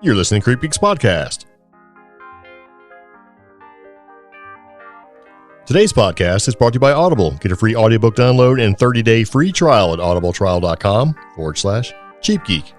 You're listening to CreepGeeks Podcast. Today's podcast is brought to you by Audible. Get a free audiobook download and 30-day free trial at audibletrial.com/CheapGeek.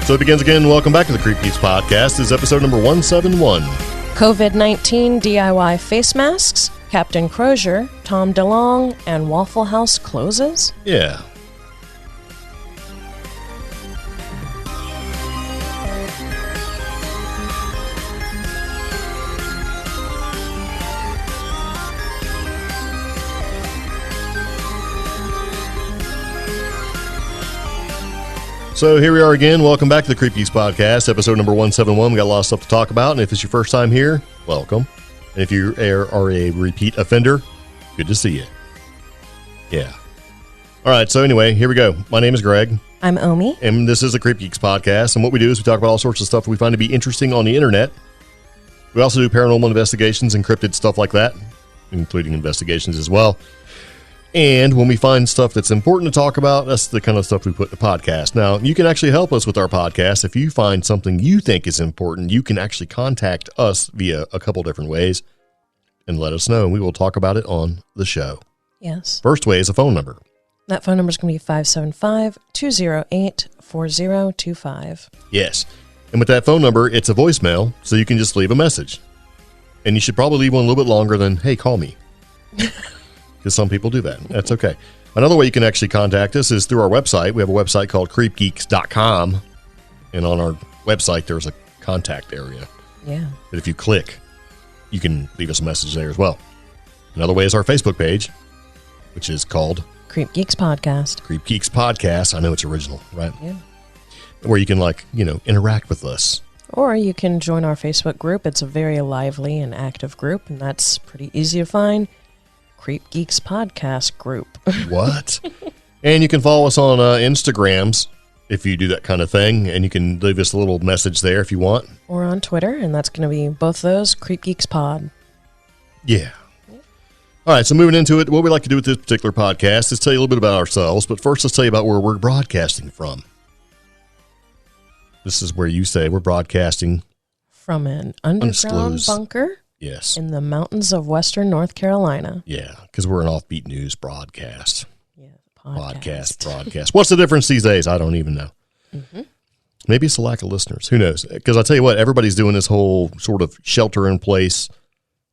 So it begins again. Welcome back to the CreepGeeks Podcast. This is episode number 171. COVID-19 DIY face masks, Captain Crozier, Tom DeLonge, and Waffle House closes? Yeah. So here we are again. Welcome back to the CreepGeeks Podcast, episode number 171. We got a lot of stuff to talk about, and if it's your first time here, welcome. And if you are a repeat offender, good to see you. Yeah. All right, so anyway, here we go. My name is Greg. I'm Omi. And this is the CreepGeeks Podcast, and what we do is we talk about all sorts of stuff that we find to be interesting on the internet. We also do paranormal investigations, encrypted stuff like that, including investigations as well. And when we find stuff that's important to talk about, that's the kind of stuff we put in the podcast. Now, you can actually help us with our podcast. If you find something you think is important, you can actually contact us via a couple different ways and let us know, and we will talk about it on the show. Yes. First way is a phone number. That phone number is going to be 575-208-4025. Yes. And with that phone number, it's a voicemail, so you can just leave a message. And you should probably leave one a little bit longer than, hey, call me. Because some people do that. That's okay. Another way you can actually contact us is through our website. We have a website called CreepGeeks.com. And on our website, there's a contact area. Yeah. That if you click, you can leave us a message there as well. Another way is our Facebook page, which is called CreepGeeks Podcast. CreepGeeks Podcast. I know it's original, right? Yeah. Where you can, interact with us. Or you can join our Facebook group. It's a very lively and active group, and that's pretty easy to find. CreepGeeks Podcast group. What? And you can follow us on Instagrams if you do that kind of thing, and you can leave us a little message there if you want. Or on Twitter, and that's going to be both those, CreepGeeks Pod. Yeah. All right, so moving into it, what we like to do with this particular podcast is tell you a little bit about ourselves, but first let's tell you about where we're broadcasting from. This is where you say we're broadcasting from an underground bunker. Yes. In the mountains of western North Carolina. Yeah, because we're an offbeat news broadcast. Yeah, broadcast. What's the difference these days? I don't even know. Mm-hmm. Maybe it's a lack of listeners. Who knows? Because I'll tell you what, everybody's doing this whole sort of shelter in place,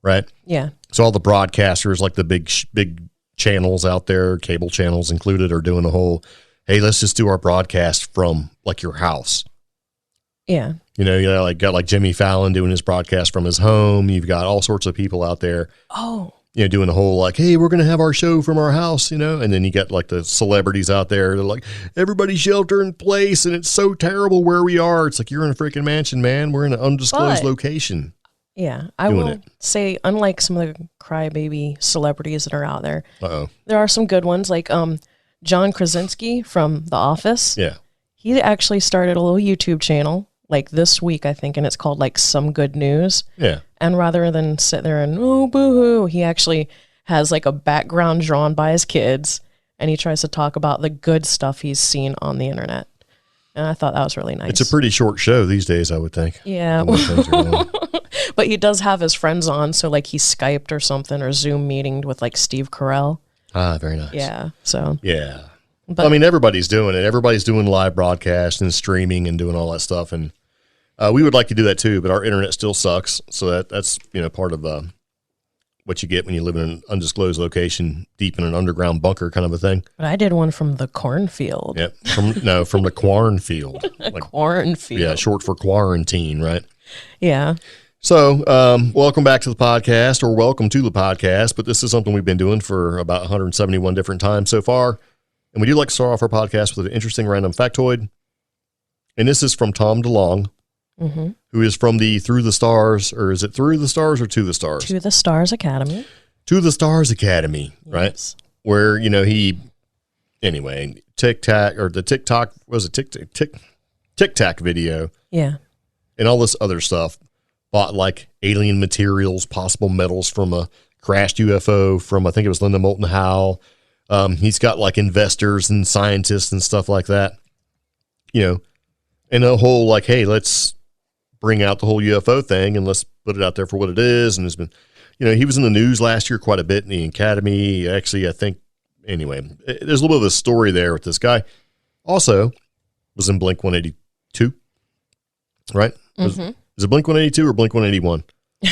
right? Yeah. So all the broadcasters, like the big channels out there, cable channels included, are doing the whole, hey, let's just do our broadcast from like your house. Yeah. Got Jimmy Fallon doing his broadcast from his home. You've got all sorts of people out there. Oh. Doing the whole hey, we're going to have our show from our house, and then you get like the celebrities out there. They're like, everybody shelter in place, and it's so terrible where we are. It's like, you're in a freaking mansion, man. We're in an undisclosed location. Yeah. I will say, unlike some of the crybaby celebrities that are out there, there are some good ones, like John Krasinski from The Office. Yeah. He actually started a little YouTube channel like this week, I think, and it's called like Some Good News. Yeah. And rather than sit there and, oh, boo-hoo, he actually has like a background drawn by his kids, and he tries to talk about the good stuff he's seen on the internet. And I thought that was really nice. It's a pretty short show these days, I would think. Yeah. But he does have his friends on, so like he Skyped or something, or Zoom meeting with like Steve Carell. Ah, very nice. Yeah, so. Yeah. But, I mean, everybody's doing it. Everybody's doing live broadcast and streaming and doing all that stuff. And we would like to do that too, but our internet still sucks. So that's part of what you get when you live in an undisclosed location, deep in an underground bunker kind of a thing. But I did one from the cornfield. Yep. From the cornfield. Cornfield. Yeah, short for quarantine, right? Yeah. So, welcome back to the podcast, or welcome to the podcast. But this is something we've been doing for about 171 different times so far. And we do like to start off our podcast with an interesting random factoid. And this is from Tom DeLonge. who is from the Through the Stars, or is it Through the Stars or To the Stars? To the Stars Academy. To the Stars Academy, right? Yes. Where, anyway, TikTok, or the TikTok, was it TikTok video? Yeah. And all this other stuff. Bought like alien materials, possible metals from a crashed UFO from, I think it was Linda Moulton Howe. He's got like investors and scientists and stuff like that, and a whole like, hey, let's bring out the whole UFO thing and let's put it out there for what it is. And it's been, he was in the news last year quite a bit in the Academy. Actually, I think, anyway, there's a little bit of a story there with this guy. Also was in Blink 182, right? Is it Blink 182 or Blink 181? I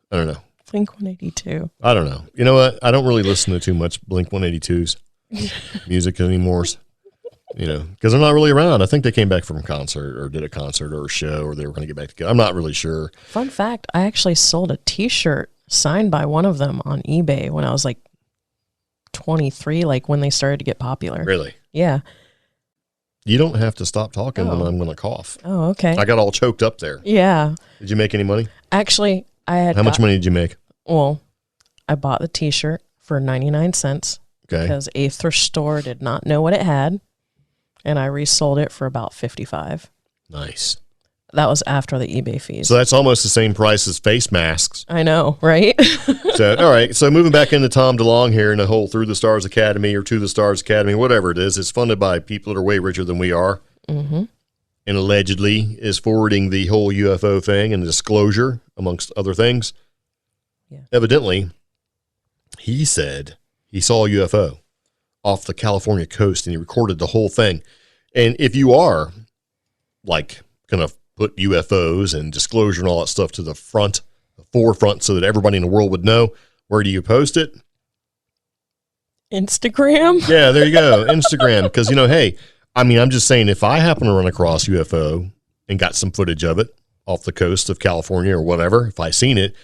don't know. Blink 182. I don't know. You know what? I don't really listen to too much Blink 182's music anymore. Because they're not really around. I think they came back from a concert or did a concert or a show, or they were going to get back together. I'm not really sure. Fun fact, I actually sold a T-shirt signed by one of them on eBay when I was like 23, like when they started to get popular. Really? Yeah. You don't have to stop talking when I'm going to cough. Oh, okay. I got all choked up there. Yeah. Did you make any money? Actually, How much money did you make? Well, I bought the T-shirt for 99 cents because a thrift store did not know what it had, and I resold it for about 55. Nice. That was after the eBay fees. So that's almost the same price as face masks. I know, right? So, all right. So moving back into Tom DeLonge here and the whole Through the Stars Academy or To the Stars Academy, whatever it is, it's funded by people that are way richer than we are. Mm-hmm. And allegedly is forwarding the whole UFO thing and disclosure, amongst other things. Yeah. Evidently, he said he saw a UFO off the California coast and he recorded the whole thing. And if you are like kind of put UFOs and disclosure and all that stuff to the forefront so that everybody in the world would know, where do you post it? Instagram. Yeah, there you go. Instagram. Because, hey, I'm just saying, if I happen to run across UFO and got some footage of it off the coast of California or whatever, if I seen it,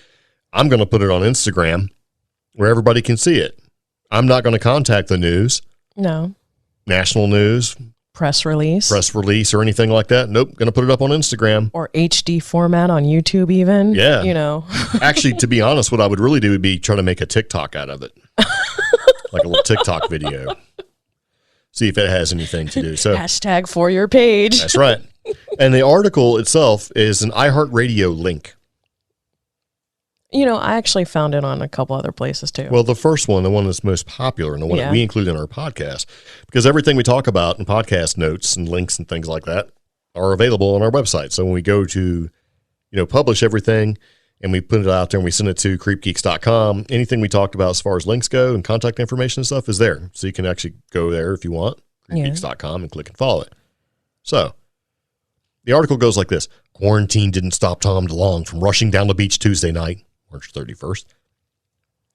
I'm going to put it on Instagram where everybody can see it. I'm not going to contact the news. No. National news. Press release or anything like that. Nope. Going to put it up on Instagram. Or HD format on YouTube even. Yeah. Actually, to be honest, what I would really do would be try to make a TikTok out of it. Like a little TikTok video. See if it has anything to do. So hashtag for your page. That's right. And the article itself is an iHeartRadio link. I actually found it on a couple other places too. Well, the first one, the one that's most popular and the one that we include in our podcast, because everything we talk about in podcast notes and links and things like that are available on our website. So when we go to, publish everything and we put it out there and we send it to CreepGeeks.com, anything we talked about as far as links go and contact information and stuff is there. So you can actually go there if you want, CreepGeeks.com, and click and follow it. So the article goes like this. Quarantine didn't stop Tom DeLonge from rushing down the beach Tuesday night, March 31st,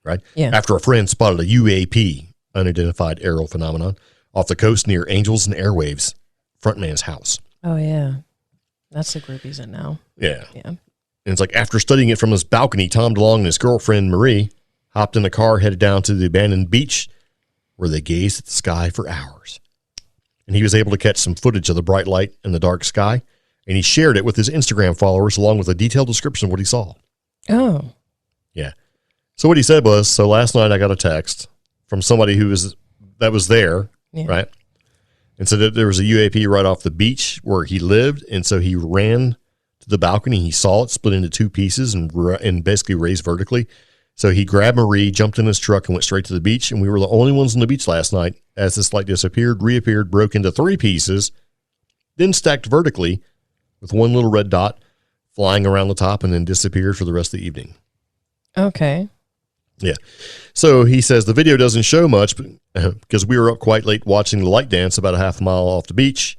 right? Yeah. After a friend spotted a UAP, unidentified aerial phenomenon, off the coast near Angels and Airwaves, frontman's house. Oh, yeah. That's the group he's in now. Yeah. Yeah. And it's like, after studying it from his balcony, Tom DeLonge and his girlfriend, Marie, hopped in a car, headed down to the abandoned beach, where they gazed at the sky for hours. And he was able to catch some footage of the bright light in the dark sky, and he shared it with his Instagram followers, along with a detailed description of what he saw. Oh. Yeah. So what he said was, so last night I got a text from somebody that was there, right? And said that there was a UAP right off the beach where he lived. And so he ran to the balcony. He saw it split into two pieces and basically raised vertically. So he grabbed Marie, jumped in his truck, and went straight to the beach. And we were the only ones on the beach last night as this light disappeared, reappeared, broke into three pieces, then stacked vertically with one little red dot flying around the top, and then disappeared for the rest of the evening. Okay. Yeah. So he says the video doesn't show much because we were up quite late watching the light dance about a half mile off the beach.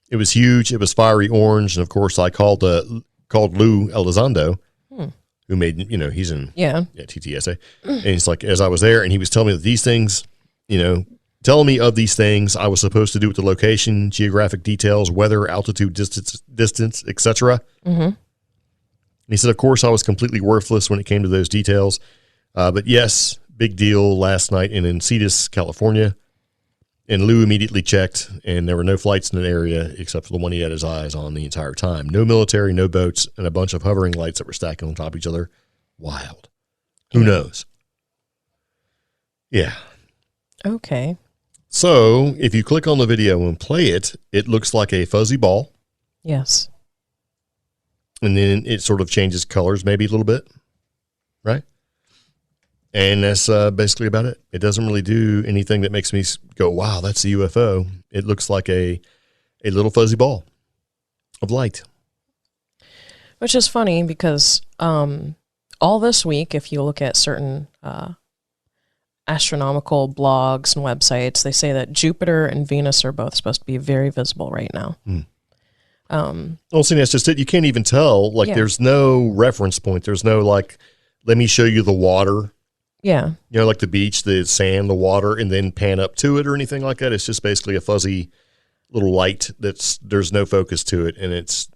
It was huge. It was fiery orange. And of course I called Lou Elizondo, who made, he's in TTSA. And he's like, as I was there, and he was telling me that these things, telling me of these things I was supposed to do with the location, geographic details, weather, altitude, distance, etc. Mm-hmm. He said, of course, I was completely worthless when it came to those details. But yes, big deal last night in Encinitas, California. And Lou immediately checked, and there were no flights in the area except for the one he had his eyes on the entire time. No military, no boats, and a bunch of hovering lights that were stacking on top of each other. Wild. Who knows? Yeah. Okay. So if you click on the video and play it, it looks like a fuzzy ball. Yes. And then it sort of changes colors maybe a little bit, right? And that's basically about it. It doesn't really do anything that makes me go, wow, that's a UFO. It looks like a little fuzzy ball of light. Which is funny because all this week, if you look at certain astronomical blogs and websites, they say that Jupiter and Venus are both supposed to be very visible right now. Well, see, that's just it. You can't even tell. Like, there's no reference point. There's no, like, let me show you the water. Yeah. You know, like the beach, the sand, the water, and then pan up to it or anything like that. It's just basically a fuzzy little light there's no focus to it, and that's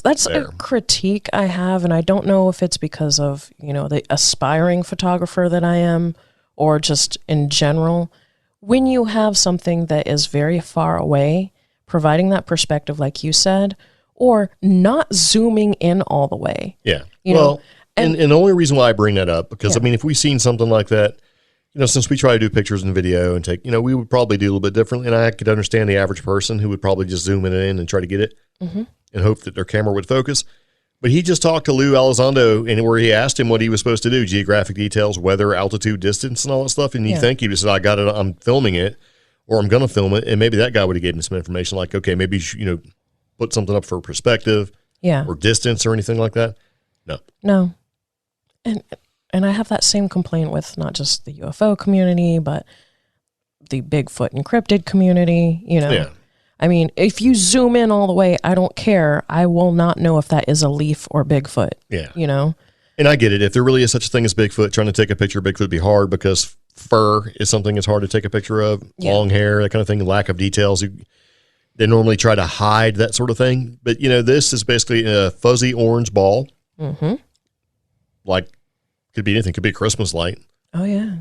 there. A critique I have, and I don't know if it's because of, you know, the aspiring photographer that I am or just in general. When you have something that is very far away, providing that perspective like you said, or not zooming in all the way. Yeah. You know? And the only reason why I bring that up, because, I mean, if we've seen something like that, you know, since we try to do pictures and video and take, you know, we would probably do a little bit differently. And I could understand the average person who would probably just zoom it in and try to get it and hope that their camera would focus. But he just talked to Lou Elizondo, and where he asked him what he was supposed to do, geographic details, weather, altitude, distance, and all that stuff. And you think he just said, I got it, I'm filming it, or I'm going to film it. And maybe that guy would have given him some information like, okay, maybe you should, you know, put something up for perspective or distance or anything like that. No. And I have that same complaint with not just the UFO community, but the Bigfoot and cryptid community, you know. Yeah. I mean, if you zoom in all the way, I don't care. I will not know if that is a leaf or Bigfoot. Yeah. You know? And I get it. If there really is such a thing as Bigfoot, trying to take a picture of Bigfoot would be hard because fur is something that's hard to take a picture of. Long hair, that kind of thing, lack of details. They normally try to hide that sort of thing. But, you know, this is basically a fuzzy orange ball. Like, could be anything. Could be a Christmas light. Oh, yeah.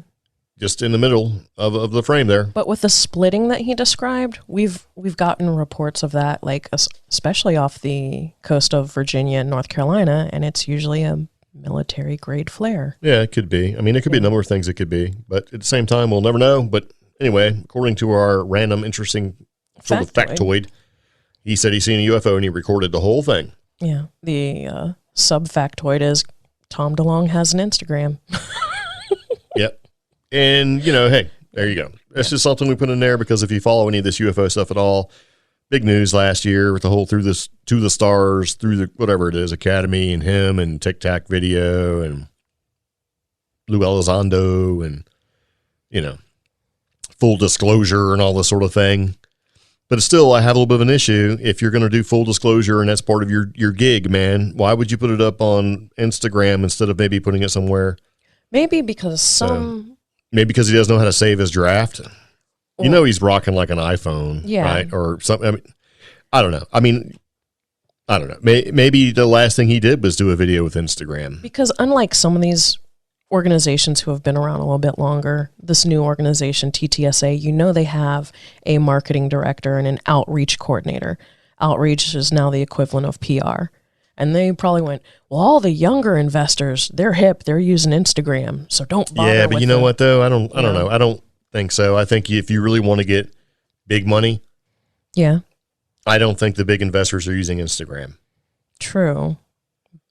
Just in the middle of the frame there. But with the splitting that he described, we've gotten reports of that, like especially off the coast of Virginia and North Carolina, and it's usually a military grade flare. Yeah, it could be. I mean, it could be a number of things it could be, but at the same time, we'll never know. But anyway, according to our random, interesting sort of factoid, he said he's seen a UFO and he recorded the whole thing. Yeah. The sub-factoid is Tom DeLonge has an Instagram. Yep. And, you know, hey, there you go. That's just something we put in there because if you follow any of this UFO stuff at all, big news last year with the whole through the stars, through the whatever it is, Academy and him and Tic Tac video and Lou Elizondo and, you know, full disclosure and all this sort of thing. But still, I have a little bit of an issue. If you're going to do full disclosure and that's part of your gig, man, why would you put it up on Instagram instead of maybe putting it somewhere? Maybe because maybe because he doesn't know how to save his draft. You know, he's rocking like an iPhone, right? Or something. I mean, I don't know. Maybe the last thing he did was do a video with Instagram. Because unlike some of these organizations who have been around a little bit longer, this new organization, TTSA, you know, they have a marketing director and an outreach coordinator. Outreach is now the equivalent of PR. And they probably went, well, all the younger investors, they're hip, they're using Instagram, so don't bother. Yeah, but you know what though? I don't know. I don't think so. I think if you really want to get big money, I don't think the big investors are using Instagram. True.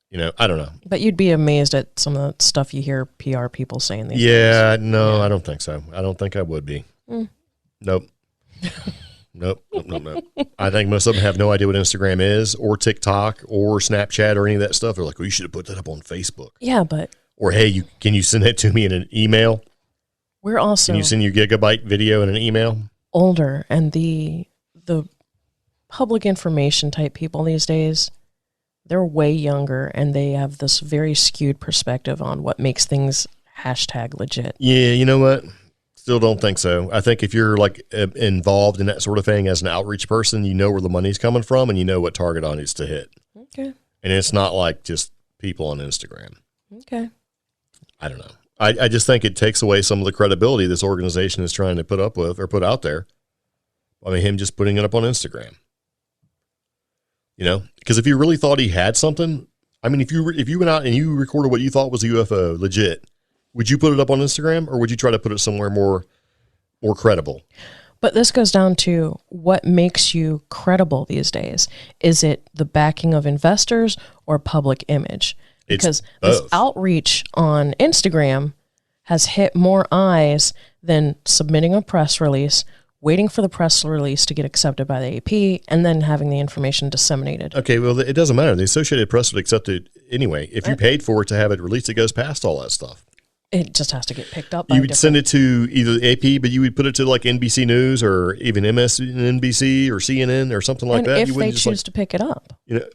You know, I don't know. But you'd be amazed at some of the stuff you hear PR people saying these days. Yeah, no, I don't think so. I don't think I would be. Nope. Nope. I think most of them have no idea what Instagram is or TikTok or Snapchat or any of that stuff. They're like, well, you should have put that up on Facebook. Yeah, but... Or, hey, can you send that to me in an email? We're also... Can you send your gigabyte video in an email? Older, and the public information type people these days, they're way younger, and they have this very skewed perspective on what makes things #legit. Yeah, you know what? Still don't think so. I think if you're like involved in that sort of thing as an outreach person, you know where the money's coming from and you know what target audience to hit. Okay. And it's not like just people on Instagram. Okay. I don't know. I just think it takes away some of the credibility this organization is trying to put up with or put out there. I mean, him just putting it up on Instagram. You know, because if you really thought he had something, I mean, if you went out and you recorded what you thought was a UFO, legit, would you put it up on Instagram, or would you try to put it somewhere more credible? But this goes down to what makes you credible these days. Is it the backing of investors or public image? Because this outreach on Instagram has hit more eyes than submitting a press release, waiting for the press release to get accepted by the AP, and then having the information disseminated. Okay, well, it doesn't matter. The Associated Press would accept it anyway. If you paid for it to have it released, it goes past all that stuff. It just has to get picked up by You would send it to either the AP, but you would put it to like NBC News or even MSNBC or CNN or something like that. If they choose to pick it up. You know,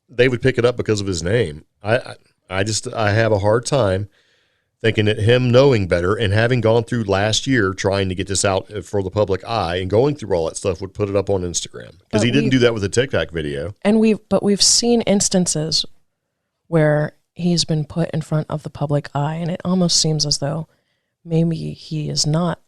they would pick it up because of his name. I have a hard time thinking that him knowing better and having gone through last year trying to get this out for the public eye and going through all that stuff would put it up on Instagram, because he didn't do that with the TikTok video. And we've seen instances where he's been put in front of the public eye, and it almost seems as though maybe he is not.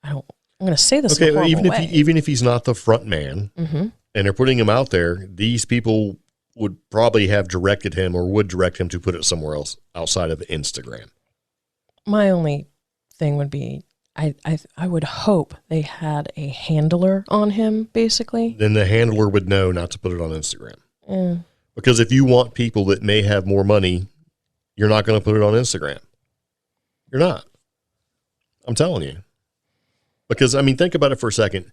I'm going to say this. Okay, even if he's not the front man, and they're putting him out there, these people would probably have directed him or would direct him to put it somewhere else outside of Instagram. My only thing would be, I would hope they had a handler on him, basically. Then the handler would know not to put it on Instagram. Because if you want people that may have more money, you're not going to put it on Instagram. You're not. I'm telling you. Because, I mean, think about it for a second.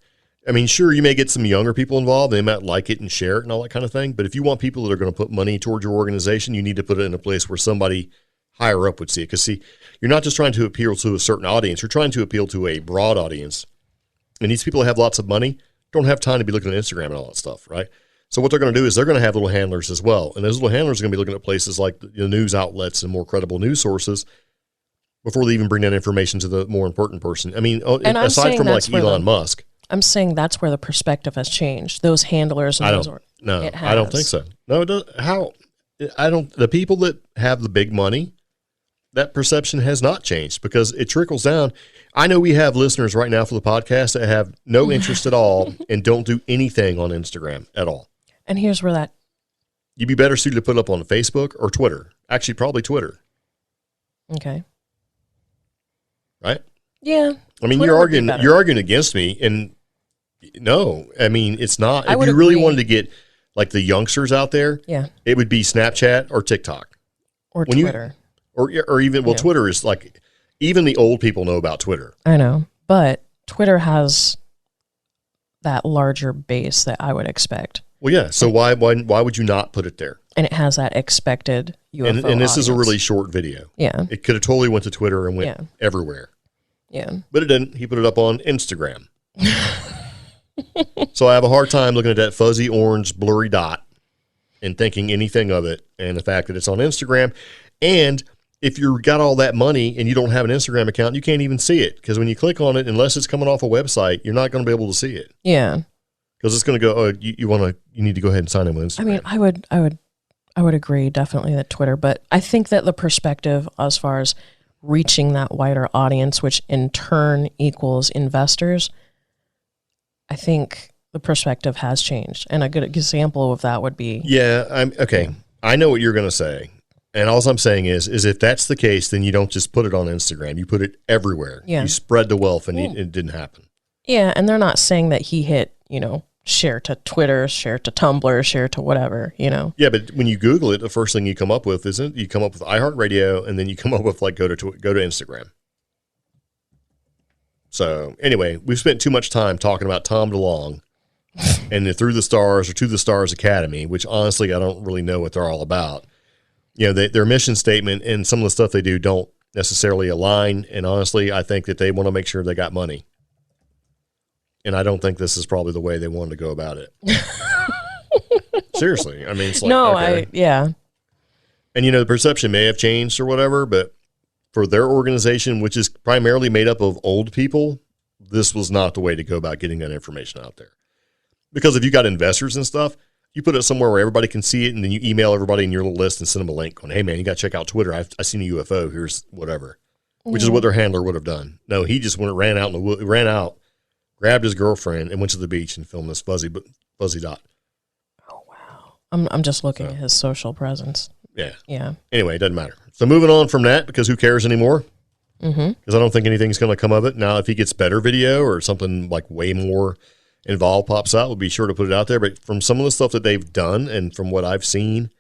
I mean, sure, you may get some younger people involved. They might like it and share it and all that kind of thing. But if you want people that are going to put money towards your organization, you need to put it in a place where somebody higher up would see it. Because, see, you're not just trying to appeal to a certain audience. You're trying to appeal to a broad audience. And these people that have lots of money don't have time to be looking at Instagram and all that stuff, right? So what they're going to do is they're going to have little handlers as well. And those little handlers are going to be looking at places like the news outlets and more credible news sources before they even bring that information to the more important person. I mean, aside from like Elon Musk. I'm saying that's where the perspective has changed. Those handlers. And I don't think so. No, it doesn't. The people that have the big money, that perception has not changed because it trickles down. I know we have listeners right now for the podcast that have no interest at all and don't do anything on Instagram at all. And here's where you'd be better suited to put up on Facebook or Twitter. Actually, probably Twitter. Okay. Right? Yeah. I mean, you're arguing against me, and no, I mean, it's not. If you really wanted to get like the youngsters out there, it would be Snapchat or TikTok. Or Twitter. Or even, Twitter is like, even the old people know about Twitter. I know, but Twitter has that larger base that I would expect. Well, yeah. So why would you not put it there? And it has that expected UFO and this audience. Is a really short video. Yeah. It could have totally went to Twitter and went everywhere. Yeah. But it didn't. He put it up on Instagram. So I have a hard time looking at that fuzzy orange blurry dot and thinking anything of it, and the fact that it's on Instagram. And if you've got all that money and you don't have an Instagram account, you can't even see it, because when you click on it, unless it's coming off a website, you're not going to be able to see it. Yeah. Because it's going to go, oh, you need to go ahead and sign in with Instagram. I mean, I would agree definitely that Twitter, but I think that the perspective as far as reaching that wider audience, which in turn equals investors, I think the perspective has changed. And a good example of that would be... Yeah, okay. I know what you're going to say. And all I'm saying is if that's the case, then you don't just put it on Instagram. You put it everywhere. Yeah. You spread the wealth, and it didn't happen. Yeah, and they're not saying that he hit, share to Twitter, share to Tumblr, share to whatever, Yeah, but when you Google it, the first thing you come up with you come up with iHeartRadio, and then you come up with go to Instagram. So anyway, we've spent too much time talking about Tom DeLonge and the Through the Stars or To the Stars Academy, which honestly I don't really know what they're all about. Their mission statement and some of the stuff they do don't necessarily align. And honestly, I think that they want to make sure they got money. And I don't think this is probably the way they wanted to go about it. Seriously. I mean, it's like, no, okay. Yeah. And, the perception may have changed or whatever, but for their organization, which is primarily made up of old people, this was not the way to go about getting that information out there. Because if you got investors and stuff, you put it somewhere where everybody can see it, and then you email everybody in your little list and send them a link going, hey, man, you got to check out Twitter. I've seen a UFO. Here's whatever, which is what their handler would have done. No, he just ran out grabbed his girlfriend, and went to the beach and filmed this fuzzy dot. Oh, wow. I'm just looking at his social presence. Yeah. Yeah. Anyway, it doesn't matter. So moving on from that, because who cares anymore? Because I don't think anything's going to come of it. Now, if he gets better video or something like way more involved pops out, we'll be sure to put it out there. But from some of the stuff that they've done and from what I've seen,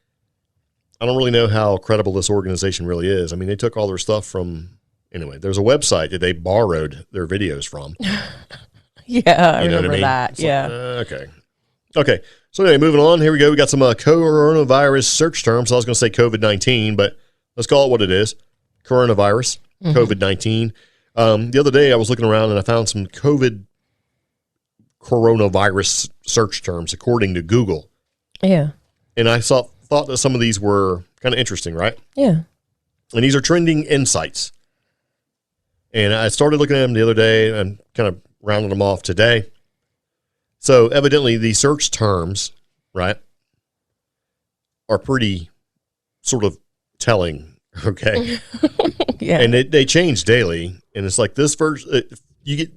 I don't really know how credible this organization really is. I mean, they took all their stuff from, anyway, there's a website that they borrowed their videos from. Yeah, I remember that. It's yeah. Okay. So anyway, moving on. Here we go. We got some coronavirus search terms. I was going to say COVID-19, but let's call it what it is. Coronavirus, COVID-19. The other day I was looking around and I found some coronavirus search terms according to Google. Yeah. And I thought that some of these were kind of interesting, right? Yeah. And these are trending insights. And I started looking at them the other day and kind of rounded them off today. So evidently the search terms, right, are pretty sort of telling, okay? Yeah. And they change daily. And it's like this first,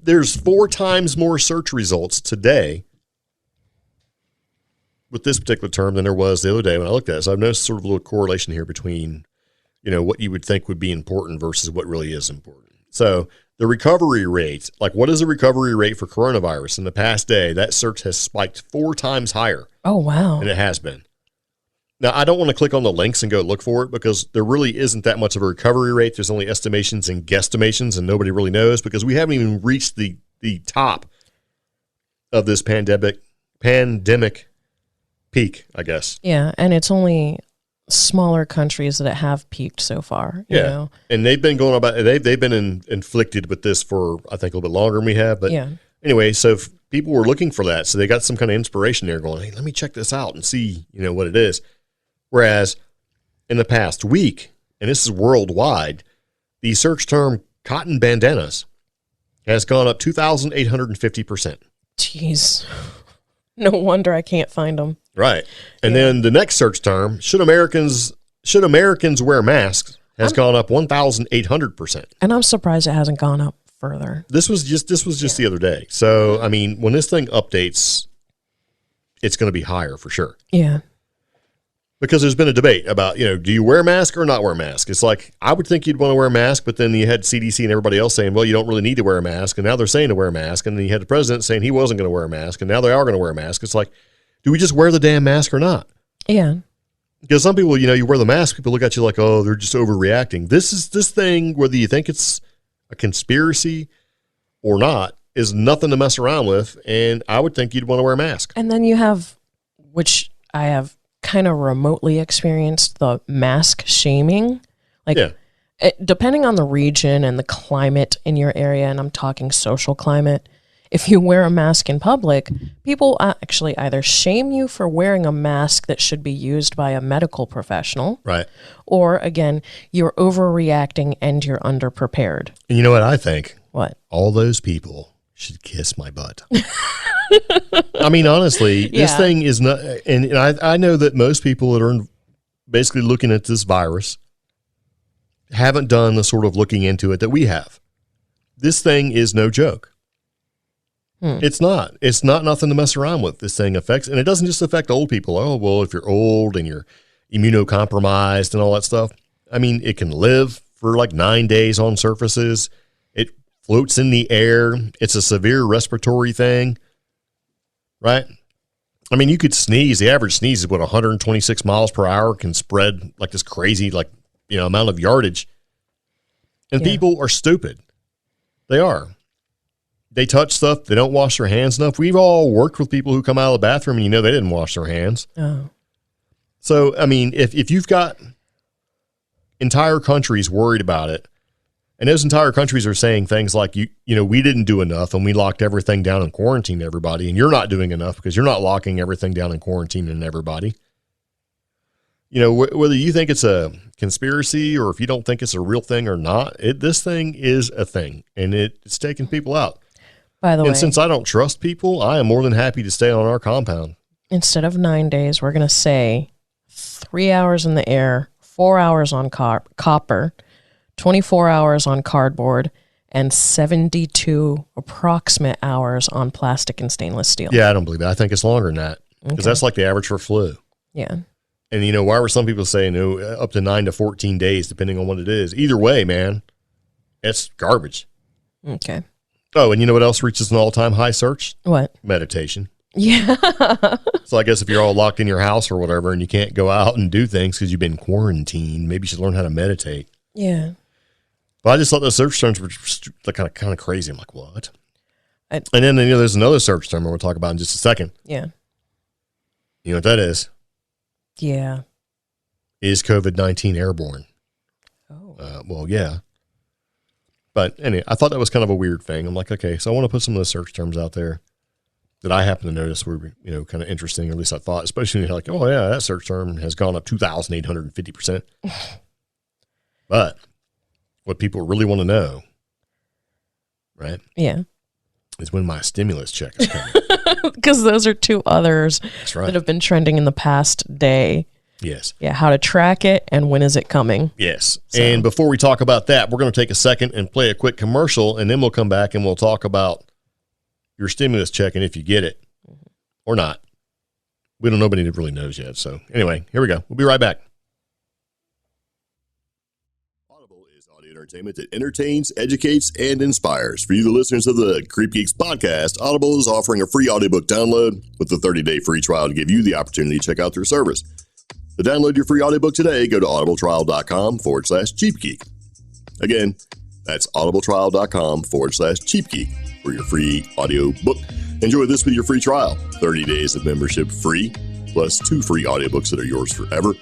there's 4 times more search results today with this particular term than there was the other day when I looked at it. So I've noticed sort of a little correlation here between, what you would think would be important versus what really is important. So the recovery rate, like what is the recovery rate for coronavirus in the past day? That search has spiked 4 times higher. Oh, wow. Than it has been. Now, I don't want to click on the links and go look for it because there really isn't that much of a recovery rate. There's only estimations and guesstimations, and nobody really knows because we haven't even reached the top of this pandemic peak, I guess. Yeah, and it's only smaller countries that have peaked so far. You know? And they've been going about, they've been inflicted with this for, I think, a little bit longer than we have. But anyway, so if people were looking for that, so they got some kind of inspiration there going, hey, let me check this out and see, what it is. Whereas in the past week, and this is worldwide, the search term cotton bandanas has gone up 2,850%. Jeez. No wonder I can't find them. Right. And then the next search term, should Americans wear masks, has gone up 1,800%. And I'm surprised it hasn't gone up further. This was just the other day. So, I mean, when this thing updates, it's going to be higher for sure. Yeah. Because there's been a debate about, do you wear a mask or not wear a mask? It's like, I would think you'd want to wear a mask, but then you had CDC and everybody else saying, well, you don't really need to wear a mask. And now they're saying to wear a mask. And then you had the president saying he wasn't going to wear a mask. And now they are going to wear a mask. It's like, do we just wear the damn mask or not? Yeah. Because some people, you wear the mask, people look at you like, oh, they're just overreacting. This thing, whether you think it's a conspiracy or not, is nothing to mess around with. And I would think you'd want to wear a mask. And then you have, which I have kind of remotely experienced, the mask shaming. Depending on the region and the climate in your area, and I'm talking social climate, if you wear a mask in public, people actually either shame you for wearing a mask that should be used by a medical professional. Right. Or, again, you're overreacting and you're underprepared. And you know what I think? What? All those people should kiss my butt. I mean, honestly, this thing is not, and I know that most people that are basically looking at this virus haven't done the sort of looking into it that we have. This thing is no joke. It's not nothing to mess around with. This thing affects, and it doesn't just affect old people. Oh, well, if you're old and you're immunocompromised and all that stuff, I mean, it can live for like 9 days on surfaces. It floats in the air. It's a severe respiratory thing, right? I mean, you could sneeze. The average sneeze is 126 miles per hour, can spread like this crazy, amount of yardage. And people are stupid. They are. They touch stuff. They don't wash their hands enough. We've all worked with people who come out of the bathroom and they didn't wash their hands. Oh. So, I mean, if you've got entire countries worried about it, and those entire countries are saying things like, we didn't do enough and we locked everything down and quarantined everybody, and you're not doing enough because you're not locking everything down and quarantining everybody. Whether you think it's a conspiracy or if you don't think it's a real thing or not, this thing is a thing, and it's taking people out. By the way, and since I don't trust people, I am more than happy to stay on our compound. Instead of 9 days, we're going to say 3 hours in the air, 4 hours on copper, 24 hours on cardboard, and 72 approximate hours on plastic and stainless steel. Yeah, I don't believe that. I think it's longer than that because that's like the average for flu. Yeah. And, you know, why were some people saying up to 9 to 14 days, depending on what it is? Either way, man, it's garbage. Okay. Oh, and you know what else reaches an all-time high search? What? Meditation. Yeah. So I guess if you're all locked in your house or whatever and you can't go out and do things because you've been quarantined, maybe you should learn how to meditate. Yeah. But I just thought those search terms were kind of crazy. I'm like, what? And then, you know, there's another search term we'll talk about in just a second. Yeah. You know what that is? Yeah. Is COVID-19 airborne? Oh. Well, yeah. But anyway, I thought that was kind of a weird thing. I'm like, okay, so I want to put some of the search terms out there that I happen to notice were, you know, kind of interesting, or at least I thought, especially when you're like, oh, yeah, that search term has gone up 2,850%. But what people really want to know, right? Yeah. Is when my stimulus check is coming. Because those are two others That's right. that have been trending in the past day. Yes. Yeah, how to track it and when is it coming. Yes. So. And before we talk about that, we're going to take a second and play a quick commercial, and then we'll come back and we'll talk about your stimulus check and if you get it or not. We don't know, nobody really knows yet. So anyway, here we go. We'll be right back. Audible is audio entertainment that entertains, educates, and inspires. For you, the listeners of the CreepGeeks Podcast, Audible is offering a free audiobook download with a 30-day free trial to give you the opportunity to check out their service. To download your free audiobook today, go to audibletrial.com/CheapGeek. Again, that's audibletrial.com/CheapGeek for your free audiobook. Enjoy this with your free trial. 30 days of membership free, plus 2 free audiobooks that are yours forever.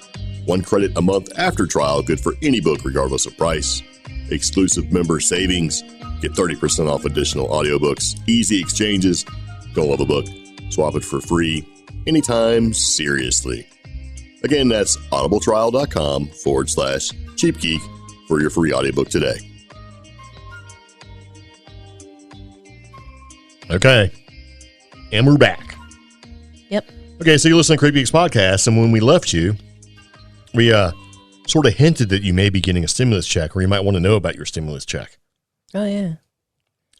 1 credit a month after trial, good for any book regardless of price. Exclusive member savings. Get 30% off additional audiobooks. Easy exchanges. Don't love a book? Swap it for free anytime, seriously. Again, that's audibletrial.com/CheapGeek for your free audiobook today. Okay. And we're back. Yep. Okay, so you listen to CreepGeeks Podcast, and when we left you, we sort of hinted that you may be getting a stimulus check, or you might want to know about your stimulus check. Oh, yeah.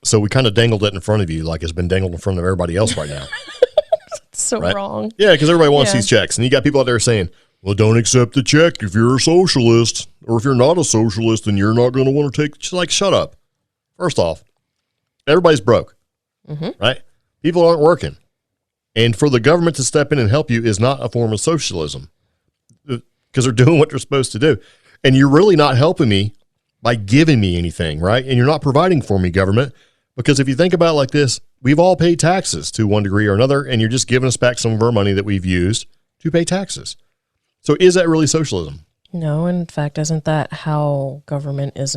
So we kind of dangled it in front of you like it's been dangled in front of everybody else right now. So right? wrong. Yeah, because everybody wants these checks. And you got people out there saying, well, don't accept the check if you're a socialist. Or if you're not a socialist, then you're not going to want to take, like, shut up. First off, everybody's broke, right? People aren't working. And for the government to step in and help you is not a form of socialism because they're doing what they're supposed to do. And you're really not helping me by giving me anything, right? And you're not providing for me, government, because if you think about it like this, we've all paid taxes to one degree or another, and you're just giving us back some of our money that we've used to pay taxes. So is that really socialism? No, in fact, isn't that how government is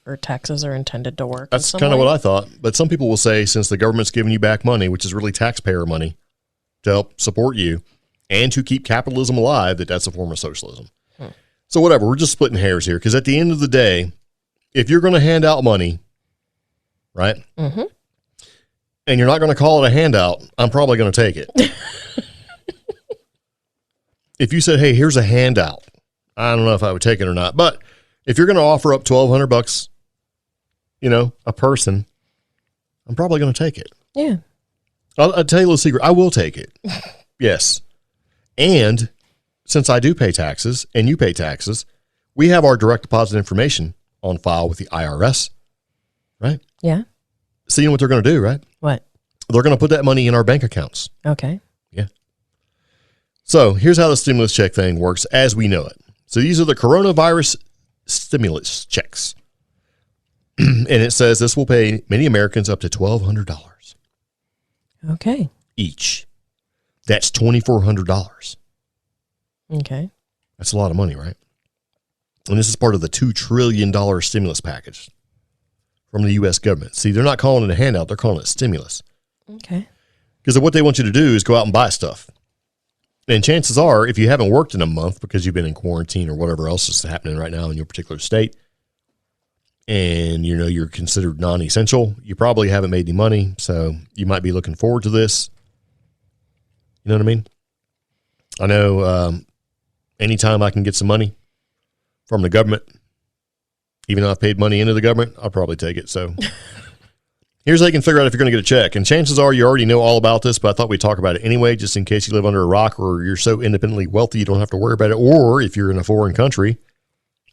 or taxes are intended to work? That's kind of what I thought. But some people will say, since the government's giving you back money, which is really taxpayer money, to help support you and to keep capitalism alive, that's a form of socialism. So whatever, we're just splitting hairs here, because at the end of the day, if you're going to hand out money, right, and you're not going to call it a handout, I'm probably going to take it. If you said, hey, here's a handout, I don't know if I would take it or not. But if you're going to offer up $1,200, you know, a person, I'm probably going to take it. Yeah. I'll tell you a little secret. I will take it. Yes. And since I do pay taxes and you pay taxes, we have our direct deposit information on file with the IRS, right? Yeah. So you know what they're going to do, right? What? They're going to put that money in our bank accounts. Okay. Yeah. So here's how the stimulus check thing works as we know it. So these are the coronavirus stimulus checks. And it says this will pay many Americans up to $1,200. Okay. Each. That's $2,400. Okay. That's a lot of money, right? And this is part of the $2 trillion stimulus package from the U.S. government. See, they're not calling it a handout. They're calling it stimulus. Okay. Because what they want you to do is go out and buy stuff. And chances are, if you haven't worked in a month because you've been in quarantine or whatever else is happening right now in your particular state, and you know you're considered non-essential, you probably haven't made any money, so you might be looking forward to this. You know what I mean? I know anytime I can get some money from the government, Even though I've paid money into the government, I'll probably take it. So here's how you can figure out if you're going to get a check. And chances are you already know all about this, but I thought we'd talk about it anyway, just in case you live under a rock or you're so independently wealthy you don't have to worry about it. Or if you're in a foreign country,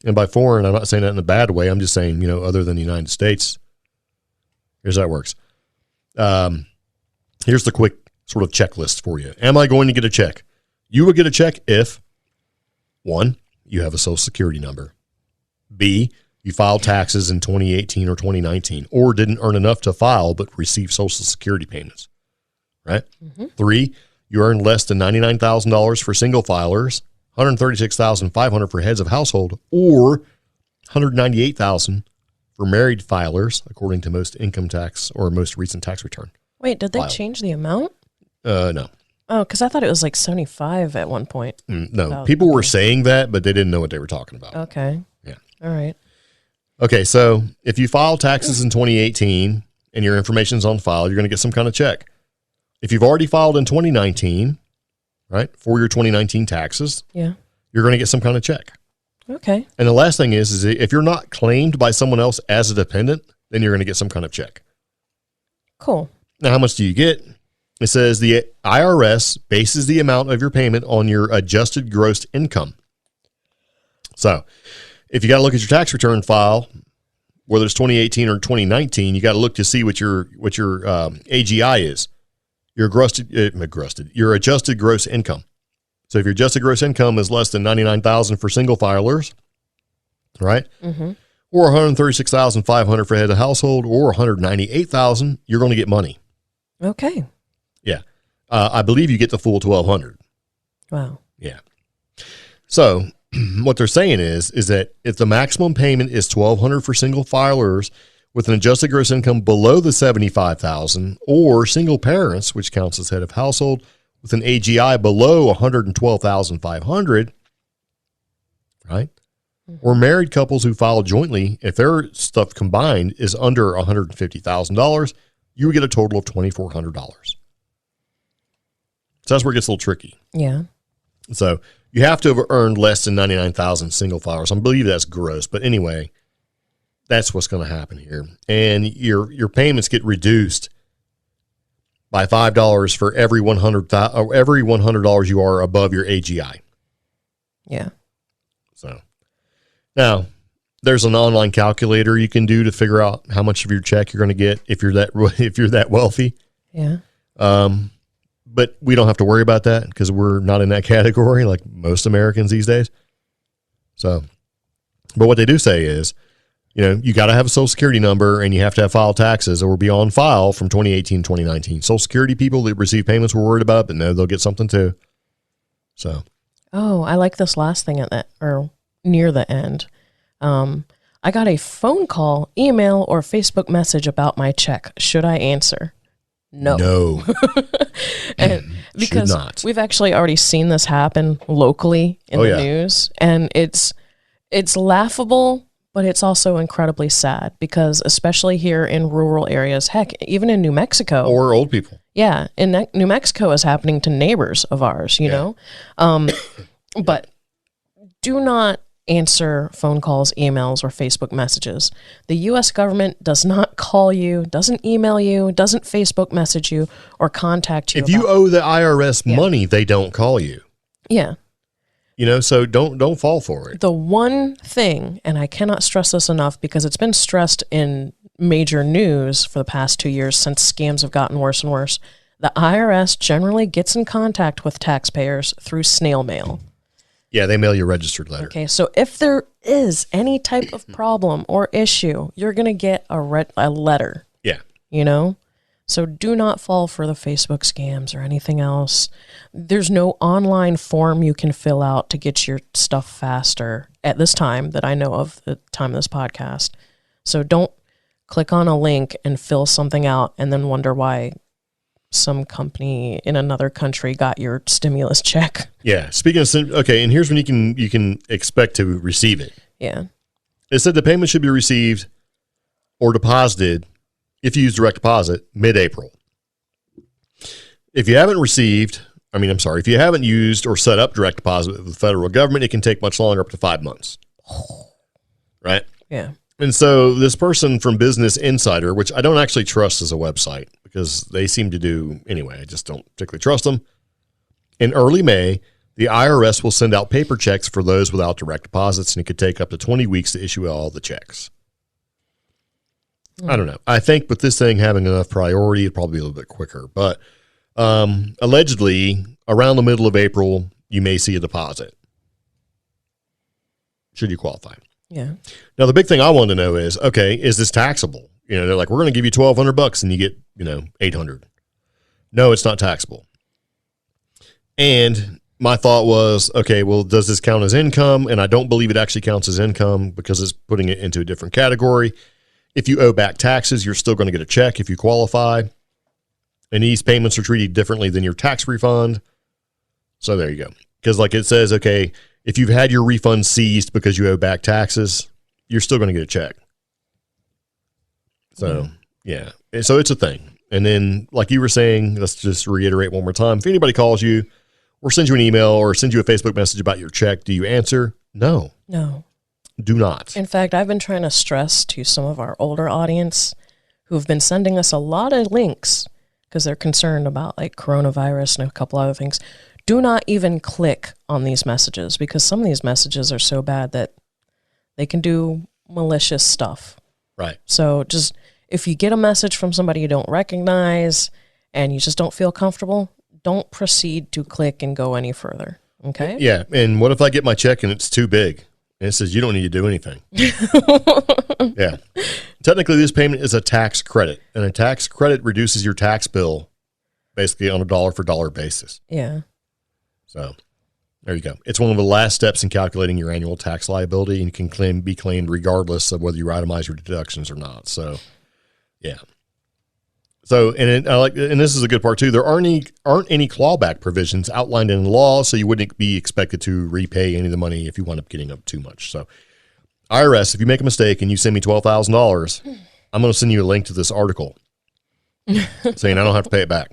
and by foreign, I'm not saying that in a bad way. I'm just saying, other than the United States. Here's how it works. Here's the quick sort of checklist for you. Am I going to get a check? You will get a check if, 1, you have a Social Security number. B, you filed taxes in 2018 or 2019, or didn't earn enough to file but receive Social Security payments, right? Mm-hmm. 3, you earned less than $99,000 for single filers, $136,500 for heads of household, or $198,000 for married filers, according to most income tax or most recent tax return. Wait, did they change the amount? No. Oh, because I thought it was like 75 at one point. No, people were saying that, but they didn't know what they were talking about. Okay. Yeah. All right. Okay, so if you file taxes in 2018 and your information's on file, you're going to get some kind of check. If you've already filed in 2019, right, for your 2019 taxes, you're going to get some kind of check. Okay. And the last thing is if you're not claimed by someone else as a dependent, then you're going to get some kind of check. Cool. Now, how much do you get? It says the IRS bases the amount of your payment on your adjusted gross income. So if you got to look at your tax return file, whether it's 2018 or 2019, you got to look to see what your AGI is. Your your adjusted gross income. So if your adjusted gross income is less than $99,000 for single filers, right? Mm-hmm. Or $136,500 for head of household, or $198,000, you're going to get money. Okay. Yeah. I believe you get the full $1,200. Wow. Yeah. So what they're saying is that if the maximum payment is $1,200 for single filers with an adjusted gross income below the $75,000, or single parents, which counts as head of household, with an AGI below $112,500, right? Mm-hmm. Or married couples who file jointly, if their stuff combined is under $150,000, you would get a total of $2,400. So that's where it gets a little tricky. Yeah. So you have to have earned less than 99,000 single filers. I believe that's gross, but anyway, that's what's going to happen here. And your payments get reduced by $5 for every $100 you are above your AGI. Yeah. So now there's an online calculator you can do to figure out how much of your check you're going to get if you're that wealthy. Yeah. But we don't have to worry about that because we're not in that category like most Americans these days. So, but what they do say is, you got to have a Social Security number and you have to have filed taxes or be on file from 2018, 2019. Social Security people that receive payments we're worried about, but no, they'll get something too. So. Oh, I like this last thing or near the end. I got a phone call, email, or Facebook message about my check. Should I answer? No. And because we've actually already seen this happen locally in the news, and it's laughable, but it's also incredibly sad because especially here in rural areas, heck, even in New Mexico. Or old people. Yeah. In New Mexico is happening to neighbors of ours, you know? But do not answer phone calls, emails, or Facebook messages. The U.S. government does not call you, doesn't email you, doesn't Facebook message you, or contact you. If you owe the IRS money, they don't call you. Yeah. So don't fall for it. The one thing, and I cannot stress this enough because it's been stressed in major news for the past 2 years since scams have gotten worse and worse, the IRS generally gets in contact with taxpayers through snail mail. Yeah, they mail you a registered letter. Okay, so if there is any type of problem or issue, you're going to get a letter. Yeah. So do not fall for the Facebook scams or anything else. There's no online form you can fill out to get your stuff faster at this time that I know of, the time of this podcast. So don't click on a link and fill something out and then wonder why some company in another country got your stimulus check. Yeah. Speaking of, and here's when you can expect to receive it. Yeah. It said the payment should be received or deposited if you use direct deposit mid-April. If you haven't if you haven't used or set up direct deposit with the federal government, it can take much longer, up to 5 months. Right? Yeah. And so this person from Business Insider, which I don't actually trust as a website because they seem to do anyway, I just don't particularly trust them. In early May, the IRS will send out paper checks for those without direct deposits, and it could take up to 20 weeks to issue all the checks. I don't know. I think with this thing having enough priority, it'd probably be a little bit quicker. But allegedly, around the middle of April, you may see a deposit. Should you qualify? Yeah. Now, the big thing I want to know is, okay, is this taxable? You know, they're like, we're going to give you $1,200 and you get, $800. No, it's not taxable. And my thought was, okay, well, does this count as income? And I don't believe it actually counts as income because it's putting it into a different category. If you owe back taxes, you're still going to get a check if you qualify. And these payments are treated differently than your tax refund. So there you go. Because like it says, okay, if you've had your refund seized because you owe back taxes, you're still going to get a check. So, yeah. So it's a thing. And then, like you were saying, let's just reiterate one more time. If anybody calls you or sends you an email or sends you a Facebook message about your check, do you answer? No. No. Do not. In fact, I've been trying to stress to some of our older audience who have been sending us a lot of links because they're concerned about like coronavirus and a couple other things. Do not even click on these messages because some of these messages are so bad that they can do malicious stuff. Right. So just if you get a message from somebody you don't recognize and you just don't feel comfortable, don't proceed to click and go any further. Okay? Yeah. And what if I get my check and it's too big? And it says you don't need to do anything. Yeah. Technically, this payment is a tax credit, and a tax credit reduces your tax bill basically on a dollar-for-dollar basis. Yeah. So there you go. It's one of the last steps in calculating your annual tax liability, and you can be claimed regardless of whether you itemize your deductions or not. So, yeah. So, and this is a good part too. There aren't any clawback provisions outlined in the law, so you wouldn't be expected to repay any of the money if you wind up getting up too much. So, IRS, if you make a mistake and you send me $12,000, I'm going to send you a link to this article saying I don't have to pay it back.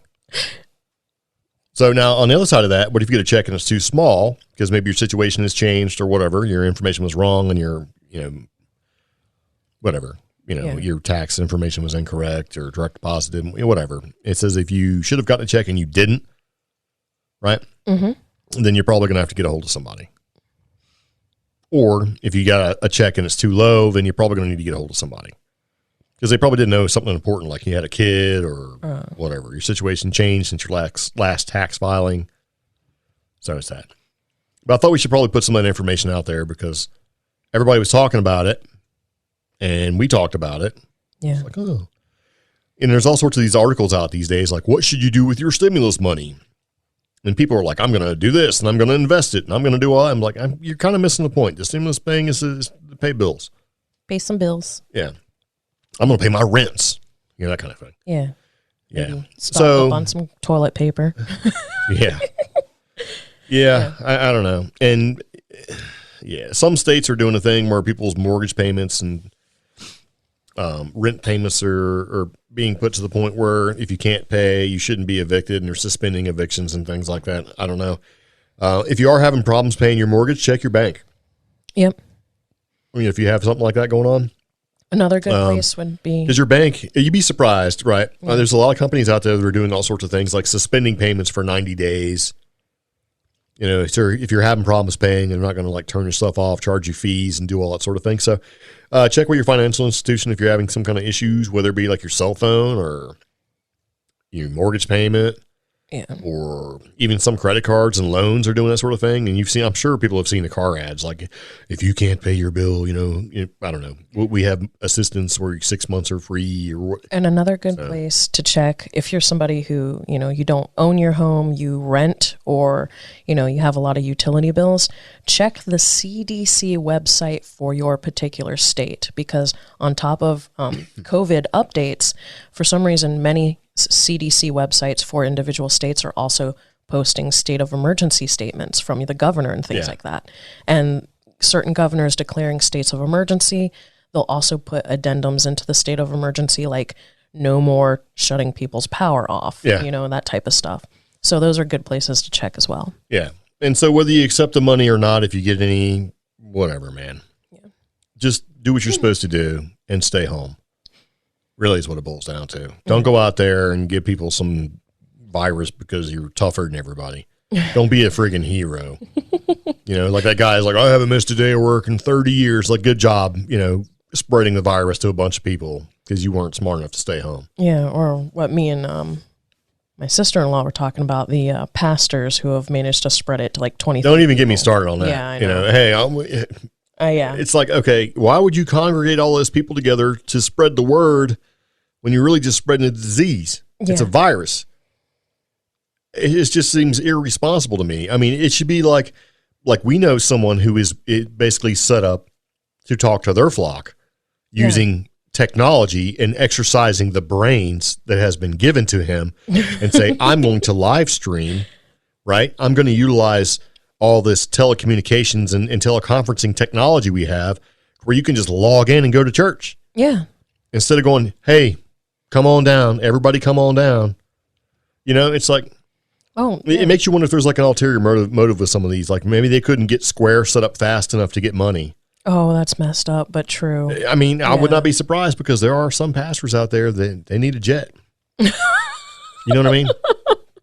So now on the other side of that, what if you get a check and it's too small because maybe your situation has changed or whatever, your information was wrong and your, whatever. Your tax information was incorrect or direct deposited, whatever. It says if you should have gotten a check and you didn't, right? Mm-hmm. Then you're probably going to have to get a hold of somebody. Or if you got a check and it's too low, then you're probably going to need to get a hold of somebody. Because they probably didn't know something important, like you had a kid or whatever. Your situation changed since your last tax filing. So it's that. But I thought we should probably put some of that information out there because everybody was talking about it. And we talked about it. Yeah. It's like, oh. And there's all sorts of these articles out these days, like, what should you do with your stimulus money? And people are like, I'm going to do this, and I'm going to invest it, and I'm going to do all that. I'm like, you're kind of missing the point. The stimulus paying is to pay bills. Pay some bills. Yeah. I'm going to pay my rents. That kind of thing. Yeah. Yeah. Maybe stock up on some toilet paper. Yeah. Yeah. I don't know. And, yeah, some states are doing a thing where people's mortgage payments and rent payments are being put to the point where if you can't pay, you shouldn't be evicted, and they're suspending evictions and things like that. I don't know. If you are having problems paying your mortgage, check your bank. Yep. If you have something like that going on. Another good place would be. Because your bank, you'd be surprised, right? Yeah. There's a lot of companies out there that are doing all sorts of things like suspending payments for 90 days. So if you're having problems paying, they're not going to turn your stuff off, charge you fees, and do all that sort of thing. So check with your financial institution if you're having some kind of issues, whether it be like your cell phone or your mortgage payment, or even some credit cards and loans are doing that sort of thing. And I'm sure people have seen the car ads, like if you can't pay your bill, I don't know, we have assistance where 6 months are free. And another good place to check if you're somebody who, you don't own your home, you rent, or, you have a lot of utility bills, check the CDC website for your particular state, because on top of COVID updates, for some reason, many CDC websites for individual states are also posting state of emergency statements from the governor and things like that. And certain governors declaring states of emergency, they'll also put addendums into the state of emergency, like no more shutting people's power off, that type of stuff. So those are good places to check as well. Yeah. And so whether you accept the money or not, if you get any, whatever, man, just do what you're supposed to do and stay home. Really is what it boils down to. Don't go out there and give people some virus because you're tougher than everybody. Don't be a friggin' hero. Like that guy's like, I haven't missed a day of work in 30 years. Like, good job, spreading the virus to a bunch of people because you weren't smart enough to stay home. Yeah, or what me and my sister-in-law were talking about, the pastors who have managed to spread it to like 20. Don't even get me started on that. Yeah, I know. Hey, yeah. It's like, okay, why would you congregate all those people together to spread the word when you're really just spreading a disease? Yeah. It's a virus. It just seems irresponsible to me. I mean, it should be like we know someone who is basically set up to talk to their flock using technology and exercising the brains that has been given to him and say, I'm going to live stream, right? I'm going to utilize all this telecommunications and teleconferencing technology we have where you can just log in and go to church. Yeah. Instead of going, hey, come on down. Everybody come on down. It's like, it makes you wonder if there's like an ulterior motive with some of these. Like maybe they couldn't get Square set up fast enough to get money. Oh, that's messed up, but true. I mean, I would not be surprised because there are some pastors out there that they need a jet. You know what I mean?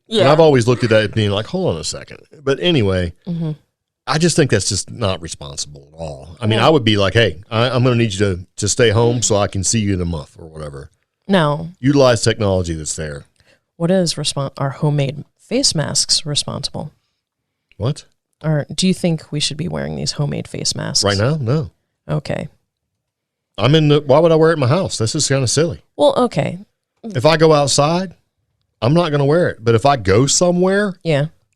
Yeah. And I've always looked at that being like, hold on a second. But anyway, I just think that's just not responsible at all. I mean, I would be like, hey, I'm going to need you to stay home so I can see you in a month or whatever. No. Utilize technology that's there. What is our homemade face masks responsible? What? Or do you think we should be wearing these homemade face masks? Right now? No. Okay. Why would I wear it in my house? This is kind of silly. Well, okay. If I go outside, I'm not going to wear it. But if I go somewhere,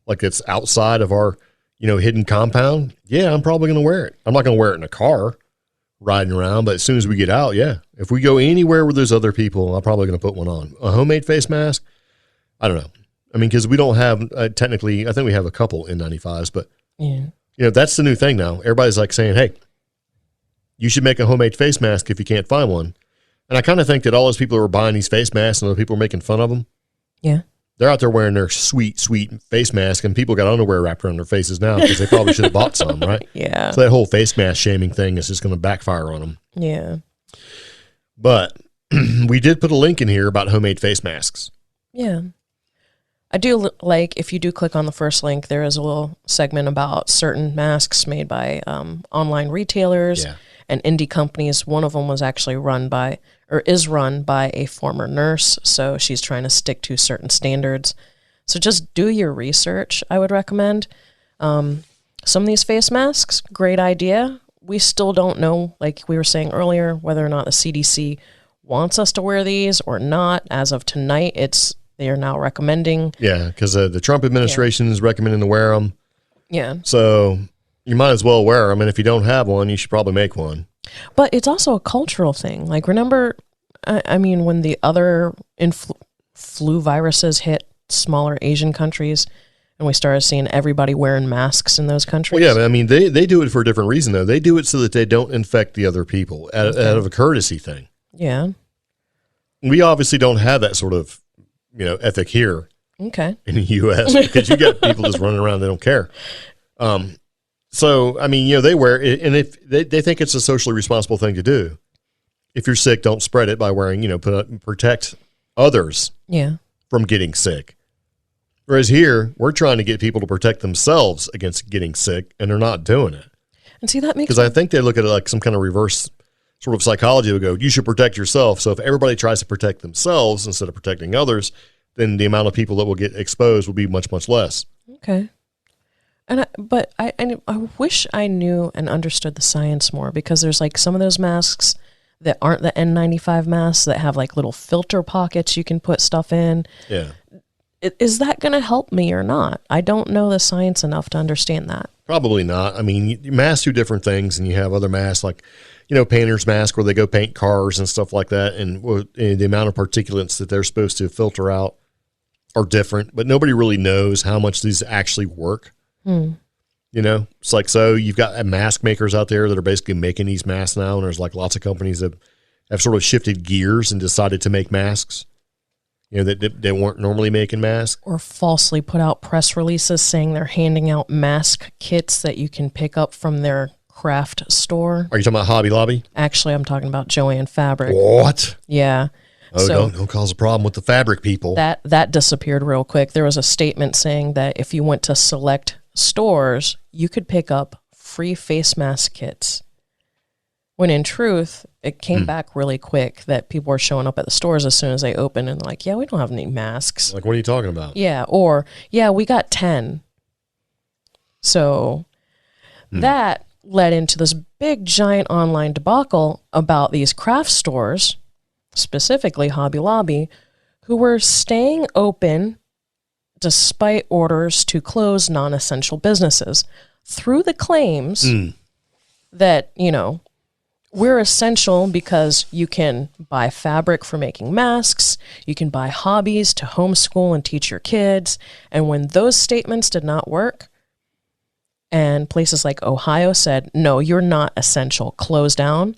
like it's outside of our, hidden compound, I'm probably going to wear it. I'm not going to wear it in a car riding around, but as soon as we get out, if we go anywhere where there's other people, I'm probably going to put one on. A homemade face mask? I don't know. I mean, because we don't have, technically, I think we have a couple N95s, but, that's the new thing now. Everybody's like saying, hey, you should make a homemade face mask if you can't find one. And I kind of think that all those people who are buying these face masks and other people are making fun of them. Yeah. They're out there wearing their sweet, sweet face mask, and people got underwear wrapped around their faces now because they probably should have bought some, right? Yeah. So that whole face mask shaming thing is just going to backfire on them. Yeah. But we did put a link in here about homemade face masks. Yeah. I do like, if you do click on the first link, there is a little segment about certain masks made by online retailers and indie companies. One of them was actually is run by a former nurse, so she's trying to stick to certain standards. So just do your research, I would recommend. Some of these face masks, great idea. We still don't know, like we were saying earlier, whether or not the CDC wants us to wear these or not. As of tonight, they are now recommending. Yeah, because the Trump administration is recommending to wear them. Yeah. So you might as well wear them. And if you don't have one, you should probably make one. But it's also a cultural thing. Like, remember, I mean, when the other flu viruses hit smaller Asian countries and we started seeing everybody wearing masks in those countries? Well, yeah, but I mean, they do it for a different reason, though. They do it so that they don't infect the other people out of a courtesy thing. Yeah. We obviously don't have that sort of ethic here in the U.S. because you got people just running around, they don't care. So, I mean, they wear it, and if they think it's a socially responsible thing to do. If you're sick, don't spread it by wearing, protect others from getting sick. Whereas here, we're trying to get people to protect themselves against getting sick, and they're not doing it. And see, that makes because I think they look at it like some kind of reverse sort of psychology. Would go, you should protect yourself. So if everybody tries to protect themselves instead of protecting others, then the amount of people that will get exposed will be much, much less. Okay. But I wish I knew and understood the science more, because there's like some of those masks that aren't the N95 masks that have like little filter pockets you can put stuff in. Yeah. Is that going to help me or not? I don't know the science enough to understand that. Probably not. I mean, masks do different things, and you have other masks like, painter's mask where they go paint cars and stuff like that. And the amount of particulates that they're supposed to filter out are different, but nobody really knows how much these actually work. It's like, so you've got mask makers out there that are basically making these masks now. And there's like lots of companies that have sort of shifted gears and decided to make masks, that they weren't normally making masks. Or falsely put out press releases saying they're handing out mask kits that you can pick up from their craft store. Are you talking about Hobby Lobby? Actually, I'm talking about Joann Fabric. What? Yeah. Oh, so don't cause a problem with the fabric people. That disappeared real quick. There was a statement saying that if you went to select stores, you could pick up free face mask kits. When in truth, it came back really quick that people were showing up at the stores as soon as they opened and like, yeah, we don't have any masks. Like, what are you talking about? Yeah, or, yeah, we got 10. So that led into this big, giant online debacle about these craft stores, specifically Hobby Lobby, who were staying open despite orders to close non-essential businesses through the claims that, you know, we're essential because you can buy fabric for making masks, you can buy hobbies to homeschool and teach your kids. And when those statements did not work, and places like Ohio said, no, you're not essential, close down,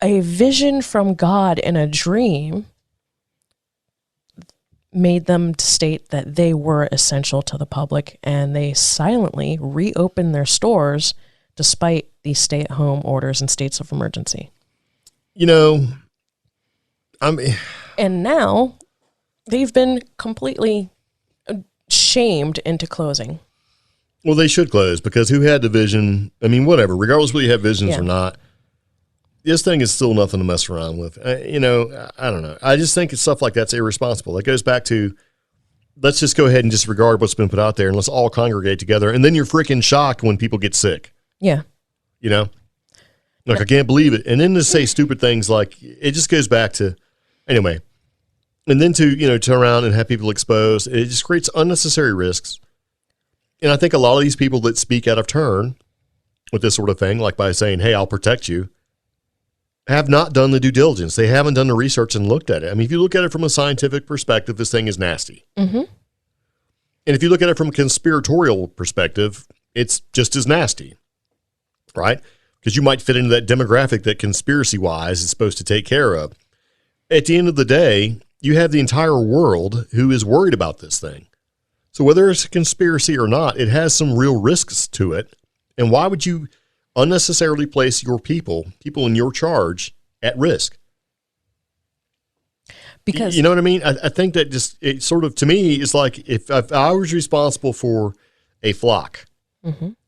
a vision from God in a dream made them state that they were essential to the public, and they silently reopened their stores despite these stay-at-home orders and states of emergency. You know, and now they've been completely shamed into closing. Well, they should close, because who had the vision? I mean, whatever, regardless whether you have visions or not, this thing is still nothing to mess around with. You know, I don't know. I just think it's stuff like that's irresponsible. That goes back to, let's just go ahead and disregard what's been put out there and let's all congregate together. And then you're freaking shocked when people get sick. Yeah. You know? Like, I can't believe it. And then to say stupid things like, it just goes back to, anyway. And then to, you know, turn around and have people exposed, it just creates unnecessary risks. And I think a lot of these people that speak out of turn with this sort of thing, like by saying, hey, I'll protect you, have not done the due diligence. They haven't done the research and looked at it. I mean, if you look at it from a scientific perspective, this thing is nasty. Mm-hmm. And if you look at it from a conspiratorial perspective, it's just as nasty, right? Because you might fit into that demographic that conspiracy-wise is supposed to take care of. At the end of the day, you have the entire world who is worried about this thing. So whether it's a conspiracy or not, it has some real risks to it. And why would you unnecessarily place your people in your charge at risk? Because, you know what I mean? I think that just, it sort of, to me, is like if I was responsible for a flock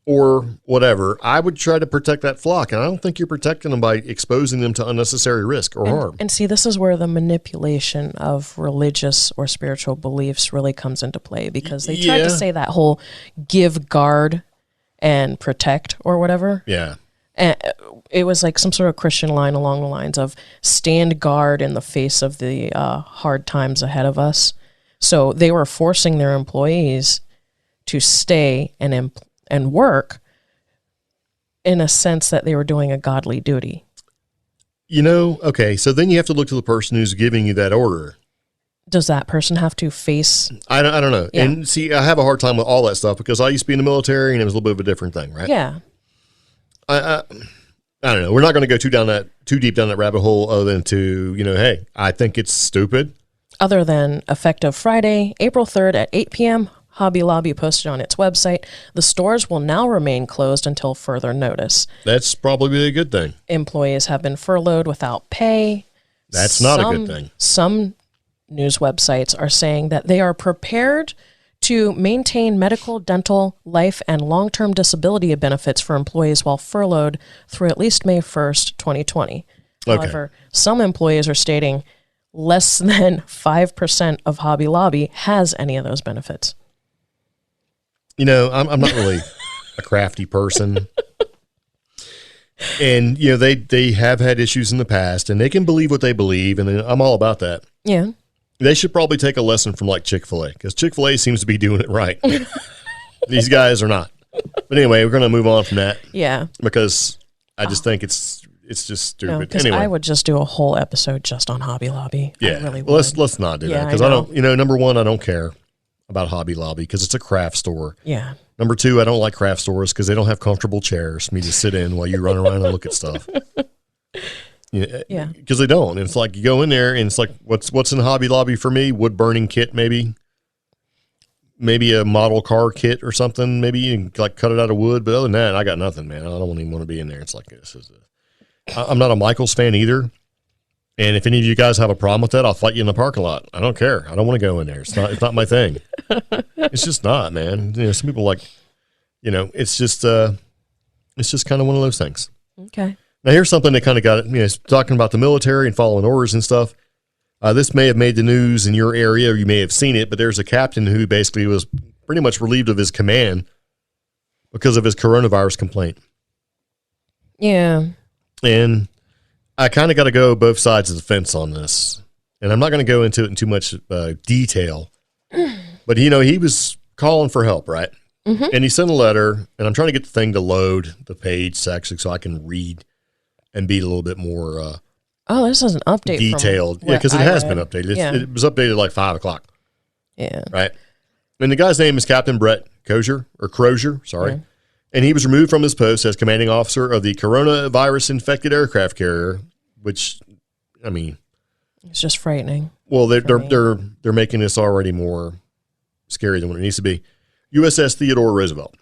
or whatever, I would try to protect that flock. And I don't think you're protecting them by exposing them to unnecessary risk or harm. And see, this is where the manipulation of religious or spiritual beliefs really comes into play, because they tried to say that whole give guard and protect or whatever. Yeah. And it was like some sort of Christian line along the lines of stand guard in the face of the hard times ahead of us. So they were forcing their employees to stay and work in a sense that they were doing a godly duty. You know, okay, so then you have to look to the person who's giving you that order. Does that person have to face? I don't know. Yeah. And see, I have a hard time with all that stuff because I used to be in the military and it was a little bit of a different thing, right? Yeah. I don't know. We're not going to go too deep down that rabbit hole other than to, you know, hey, I think it's stupid. Other than effective Friday, April 3rd at 8 p.m., Hobby Lobby posted on its website, the stores will now remain closed until further notice. That's probably a good thing. Employees have been furloughed without pay. That's not a good thing. Some news websites are saying that they are prepared to maintain medical, dental, life, and long-term disability benefits for employees while furloughed through at least May 1st, 2020. Okay. However, some employees are stating less than 5% of Hobby Lobby has any of those benefits. You know, I'm not really a crafty person. And, you know, they have had issues in the past, and they can believe what they believe, and I'm all about that. Yeah. They should probably take a lesson from, like, Chick-fil-A, because Chick-fil-A seems to be doing it right. These guys are not. But anyway, we're going to move on from that. Yeah. Because I just think it's just stupid. Because anyway. I would just do a whole episode just on Hobby Lobby. Yeah. I really would. Well, let's not do that, because I don't, you know, number one, I don't care about Hobby Lobby because it's a craft store. Yeah. Number two, I don't like craft stores because they don't have comfortable chairs for me to sit in while you run around and look at stuff. Yeah. Because they don't. And it's like you go in there and it's like, what's in Hobby Lobby for me? Wood burning kit, maybe. maybe a model car kit or something. Maybe you can like cut it out of wood. But other than that, I got nothing, man. I don't even want to be in there. It's like I'm not a Michaels fan either. And if any of you guys have a problem with that, I'll fight you in the parking lot. I don't care. I don't want to go in there. It's not my thing. It's just not, man. Some people like, it's just kind of one of those things. Okay. Now here's something that kind of got it, talking about the military and following orders and stuff. This may have made the news in your area, or you may have seen it, but there's a captain who basically was pretty much relieved of his command because of his coronavirus complaint. Yeah. And I kind of got to go both sides of the fence on this. And I'm not going to go into it in too much detail. But, he was calling for help, right? Mm-hmm. And he sent a letter, and I'm trying to get the thing to load the page actually so I can read and be a little bit more this is an update. Detailed. Yeah, because it has been updated. It was updated like 5 o'clock. Yeah. Right? And the guy's name is Captain Brett Crozier, sorry. Yeah. And he was removed from his post as commanding officer of the coronavirus-infected aircraft carrier, which, it's just frightening. Well, they're making this already more scary than what it needs to be. USS Theodore Roosevelt.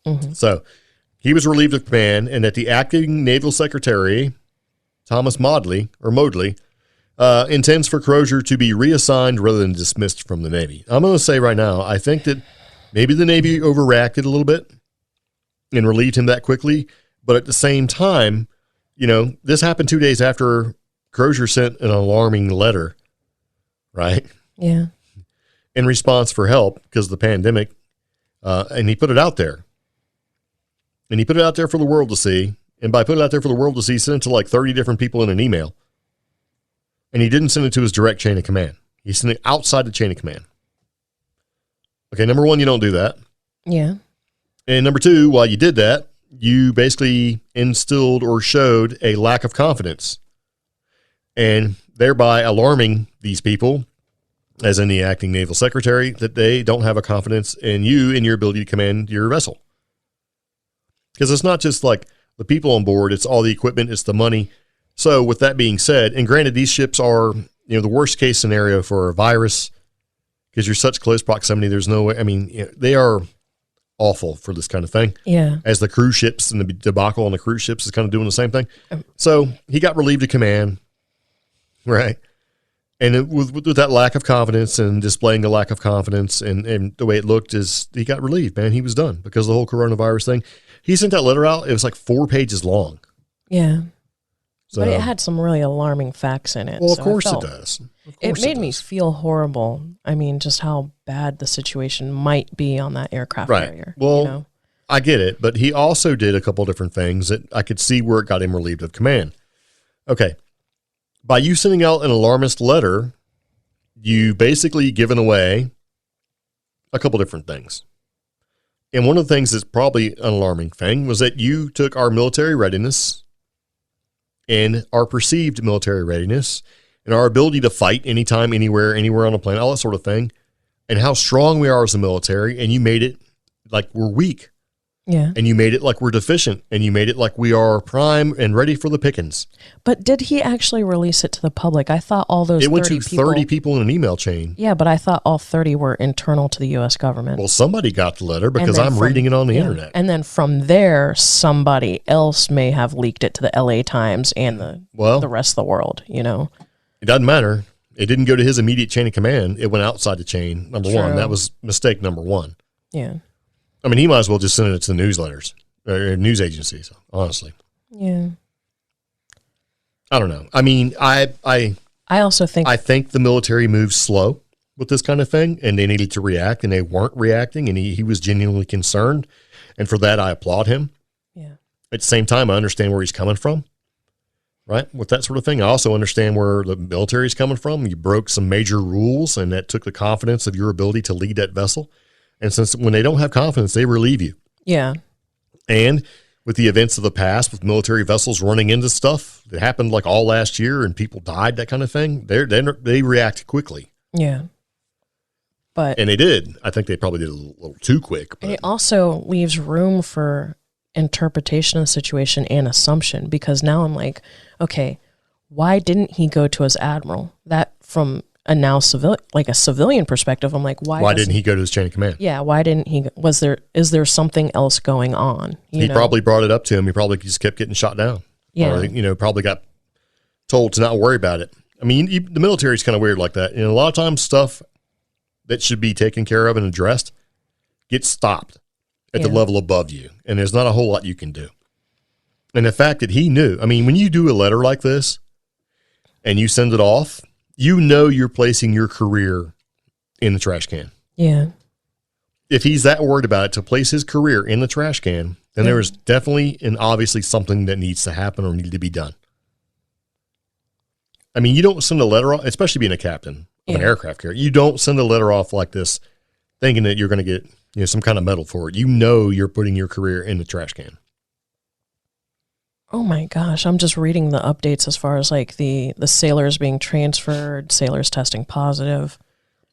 Mm-hmm. So he was relieved of command, and that the acting naval secretary, Thomas Modley, intends for Crozier to be reassigned rather than dismissed from the Navy. I'm going to say right now, I think that maybe the Navy overreacted a little bit and relieved him that quickly. But at the same time, this happened 2 days after Crozier sent an alarming letter, right? Yeah. In response for help because of the pandemic. And he put it out there. And he put it out there for the world to see. And by putting it out there for the world to see, he sent it to like 30 different people in an email. And he didn't send it to his direct chain of command. He sent it outside the chain of command. Okay, number one, you don't do that. Yeah. And number two, while you did that, you basically instilled or showed a lack of confidence and thereby alarming these people, as in the acting naval secretary, that they don't have a confidence in you and your ability to command your vessel. Because it's not just like the people on board, it's all the equipment, it's the money. So with that being said, and granted, these ships are, the worst case scenario for a virus, because you're such close proximity, there's no way. They are awful for this kind of thing. Yeah. As the cruise ships and the debacle on the cruise ships is kind of doing the same thing. So he got relieved of command, right? And with that lack of confidence and displaying a lack of confidence and the way it looked is he got relieved, man. He was done because of the whole coronavirus thing. He sent that letter out. It was like 4 pages long. Yeah. So, but it had some really alarming facts in it. Well, of course it does. It made me feel horrible. Just how bad the situation might be on that aircraft carrier. Well, I get it, but he also did a couple different things that I could see where it got him relieved of command. Okay. By you sending out an alarmist letter, you basically given away a couple different things. And one of the things that's probably an alarming thing was that you took our military readiness and our perceived military readiness and our ability to fight anytime, anywhere on the planet, all that sort of thing, and how strong we are as a military, and you made it like we're weak. Yeah. And you made it like we're deficient, and you made it like we are prime and ready for the pickings. But did he actually release it to the public? I thought all those 30 people... It went to 30 people in an email chain. Yeah, but I thought all 30 were internal to the U.S. government. Well, somebody got the letter because I'm reading it on the internet. And then from there, somebody else may have leaked it to the L.A. Times and the rest of the world, It doesn't matter. It didn't go to his immediate chain of command. It went outside the chain, number one. That was mistake number one. Yeah. He might as well just send it to the newsletters or news agencies, honestly. Yeah. I don't know. I also think... I think the military moves slow with this kind of thing, and they needed to react, and they weren't reacting, and he was genuinely concerned. And for that, I applaud him. Yeah. At the same time, I understand where he's coming from, right? With that sort of thing. I also understand where the military is coming from. You broke some major rules, and that took the confidence of your ability to lead that vessel. And since when they don't have confidence, they relieve you. Yeah. And with the events of the past, with military vessels running into stuff that happened like all last year and people died, that kind of thing, they react quickly. Yeah. And they did. I think they probably did a little too quick. But. It also leaves room for interpretation of the situation and assumption, because now I'm like, okay, why didn't he go to his admiral? That from now like a civilian perspective, I'm like, why didn't he go to his chain of command? Yeah, why didn't he? Is there something else going on? He probably brought it up to him. He probably just kept getting shot down. Yeah. Or, probably got told to not worry about it. I mean, the military is kind of weird like that. A lot of times stuff that should be taken care of and addressed gets stopped at the level above you. And there's not a whole lot you can do. And the fact that he knew, I mean, when you do a letter like this and you send it off, you're placing your career in the trash can. Yeah. If he's that worried about it to place his career in the trash can, then there is definitely and obviously something that needs to happen or need to be done. I mean, you don't send a letter off, especially being a captain of an aircraft carrier. You don't send a letter off like this thinking that you're going to get some kind of medal for it. You're putting your career in the trash can. Oh my gosh, I'm just reading the updates as far as like the sailors being transferred, sailors testing positive.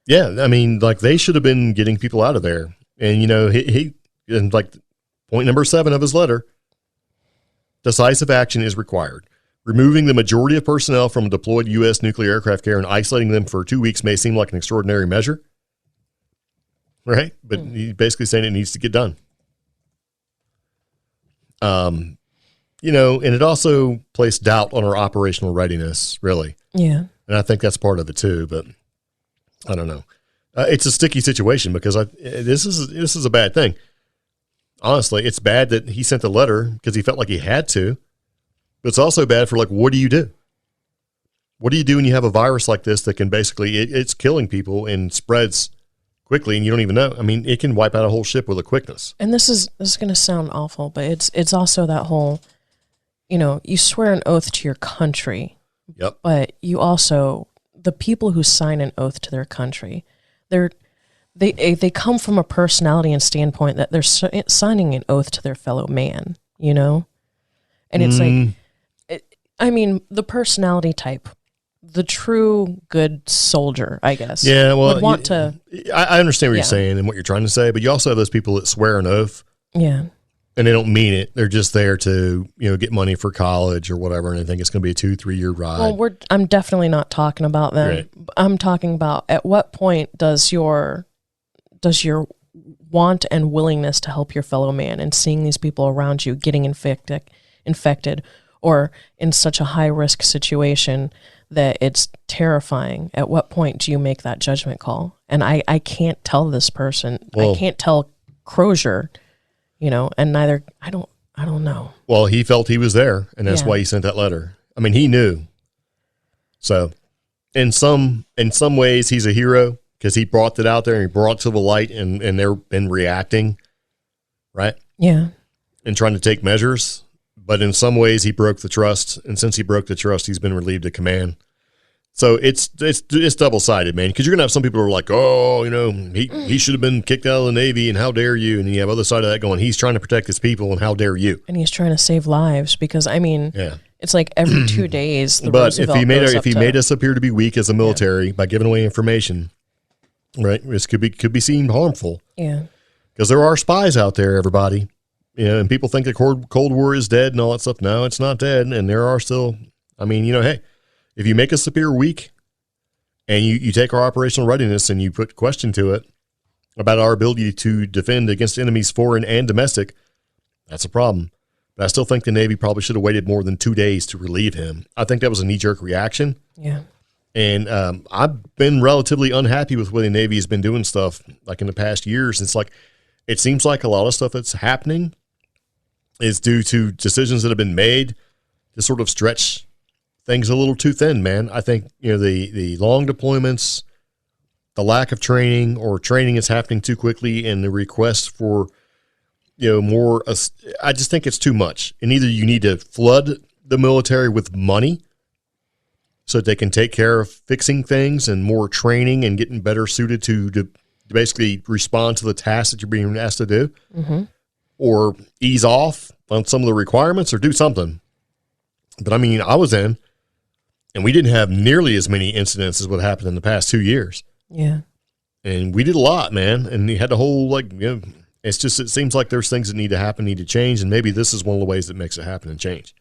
Yeah, I mean, like they should have been getting people out of there. And, he and like point number 7 of his letter, decisive action is required. Removing the majority of personnel from a deployed U.S. nuclear aircraft carrier and isolating them for 2 weeks may seem like an extraordinary measure. Right? But he's basically saying it needs to get done. And it also placed doubt on our operational readiness, really. Yeah. And I think that's part of it too, but I don't know. It's a sticky situation because this is a bad thing. Honestly, it's bad that he sent the letter because he felt like he had to, but it's also bad for like, what do you do? What do you do when you have a virus like this that can basically, it's killing people and spreads quickly and you don't even know? I mean, it can wipe out a whole ship with a quickness. And this is going to sound awful, but it's also that whole, you swear an oath to your country. Yep. But you also, the people who sign an oath to their country, they come from a personality and standpoint that they're signing an oath to their fellow man, And it's the personality type, the true good soldier, I guess. Yeah, well, I understand what you're saying and what you're trying to say, but you also have those people that swear an oath. Yeah. And they don't mean it. They're just there to, get money for college or whatever. And they think it's going to be a 2-3 year ride. Well, I'm definitely not talking about them. Right. I'm talking about at what point does your want and willingness to help your fellow man and seeing these people around you getting infected or in such a high risk situation that it's terrifying. At what point do you make that judgment call? And I can't tell this person. I can't tell Crozier. And neither, I don't know. Well, he felt he was there, and that's why he sent that letter. I mean, he knew. So, in some ways, he's a hero because he brought it out there and he brought it to the light, and they've been reacting, right? Yeah. And trying to take measures. But in some ways, he broke the trust, and since he broke the trust, he's been relieved of command. So it's double-sided, man, because you're going to have some people who are like, he should have been kicked out of the Navy, and how dare you? And then you have the other side of that going, he's trying to protect his people, and how dare you? And he's trying to save lives because, it's like every 2 days. But if he made us appear to be weak as a military by giving away information, right, this could be seen harmful. Yeah. Because there are spies out there, everybody. And people think the Cold War is dead and all that stuff. No, it's not dead. And there are still, hey, if you make us appear weak and you take our operational readiness and you put question to it about our ability to defend against enemies foreign and domestic, that's a problem. But I still think the Navy probably should have waited more than 2 days to relieve him. I think that was a knee-jerk reaction. Yeah. And I've been relatively unhappy with the way the Navy has been doing stuff like in the past years. It's like, it seems like a lot of stuff that's happening is due to decisions that have been made to sort of stretch things a little too thin, man. I think, the long deployments, the lack of training or training is happening too quickly, and the request for, more, I just think it's too much. And either you need to flood the military with money so that they can take care of fixing things and more training and getting better suited to basically respond to the tasks that you're being asked to do, or ease off on some of the requirements or do something. But I was in, and we didn't have nearly as many incidents as what happened in the past 2 years. Yeah. And we did a lot, man. And we had the whole, it seems like there's things that need to happen, need to change. And maybe this is one of the ways that makes it happen and change.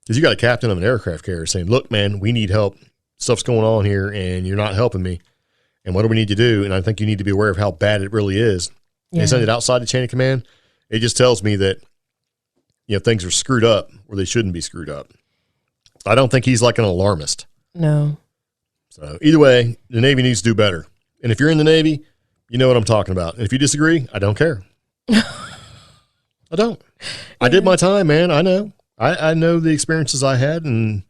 Because you got a captain of an aircraft carrier saying, look, man, we need help stuff's going on here and you're not helping me. And what do we need to do? And I think you need to be aware of how bad it really is. Yeah. They send it outside the chain of command. It just tells me that, things are screwed up where they shouldn't be screwed up. I don't think he's like an alarmist. No. So either way, the Navy needs to do better. And if you're in the Navy, you know what I'm talking about. And if you disagree, I don't care. I don't. I did my time, man. I know. I know the experiences I had, and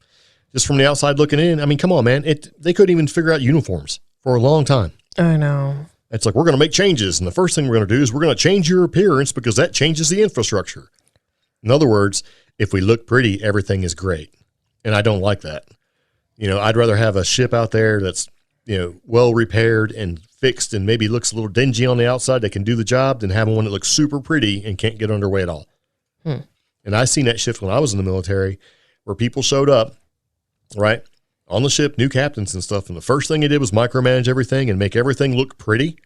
just from the outside looking in, I mean, come on, man. They couldn't even figure out uniforms for a long time. I know. It's like, we're going to make changes, and the first thing we're going to do is we're going to change your appearance because that changes the infrastructure. In other words, if we look pretty, everything is great. And I don't like that. I'd rather have a ship out there that's, well repaired and fixed and maybe looks a little dingy on the outside that can do the job than having one that looks super pretty and can't get underway at all. And I seen that shift when I was in the military where people showed up, right, on the ship, new captains and stuff. And the first thing they did was micromanage everything and make everything look pretty.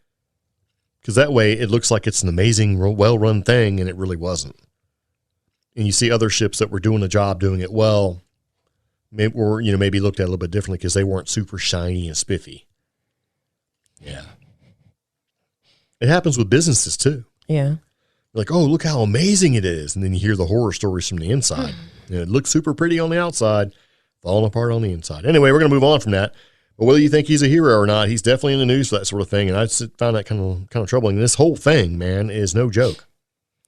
Because that way it looks like it's an amazing, well-run thing, and it really wasn't. And you see other ships that were doing the job, doing it well, or maybe looked at a little bit differently because they weren't super shiny and spiffy. Yeah. It happens with businesses too. Yeah. Like, oh, look how amazing it is. And then you hear the horror stories from the inside. It looks super pretty on the outside, falling apart on the inside. Anyway, we're going to move on from that. But whether you think he's a hero or not, he's definitely in the news for that sort of thing. And I found that kind of troubling. This whole thing, man, is no joke.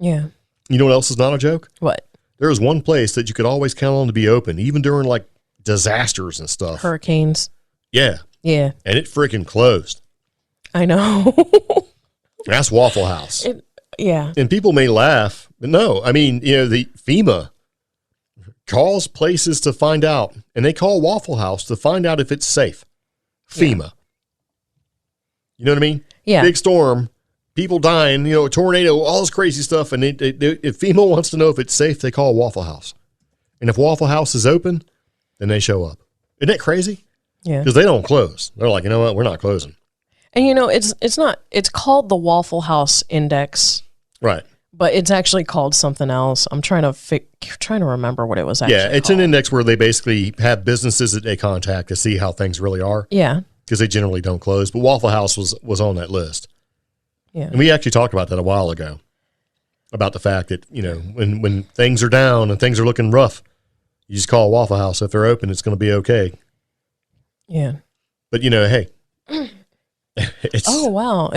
Yeah. You know what else is not a joke? What? There was one place that you could always count on to be open, even during like disasters and stuff. Hurricanes. Yeah. Yeah. And it freaking closed. I know. That's Waffle House. Yeah. And people may laugh, but no. I mean, the FEMA calls places to find out, and they call Waffle House to find out if it's safe. FEMA. Yeah. You know what I mean? Yeah. Big storm. People dying, a tornado, all this crazy stuff. And if FEMA wants to know if it's safe, they call Waffle House. And if Waffle House is open, then they show up. Isn't that crazy? Yeah. Because they don't close. They're like, you know what? We're not closing. And it's called the Waffle House Index. Right. But it's actually called something else. I'm trying to remember what it was actually it's called. an index where they basically have businesses that they contact to see how things really are. Yeah. Because they generally don't close. But Waffle House was on that list. Yeah. And we actually talked about that a while ago, about the fact that, when things are down and things are looking rough, you just call Waffle House. If they're open, it's going to be okay. Yeah. But, hey. Oh, wow.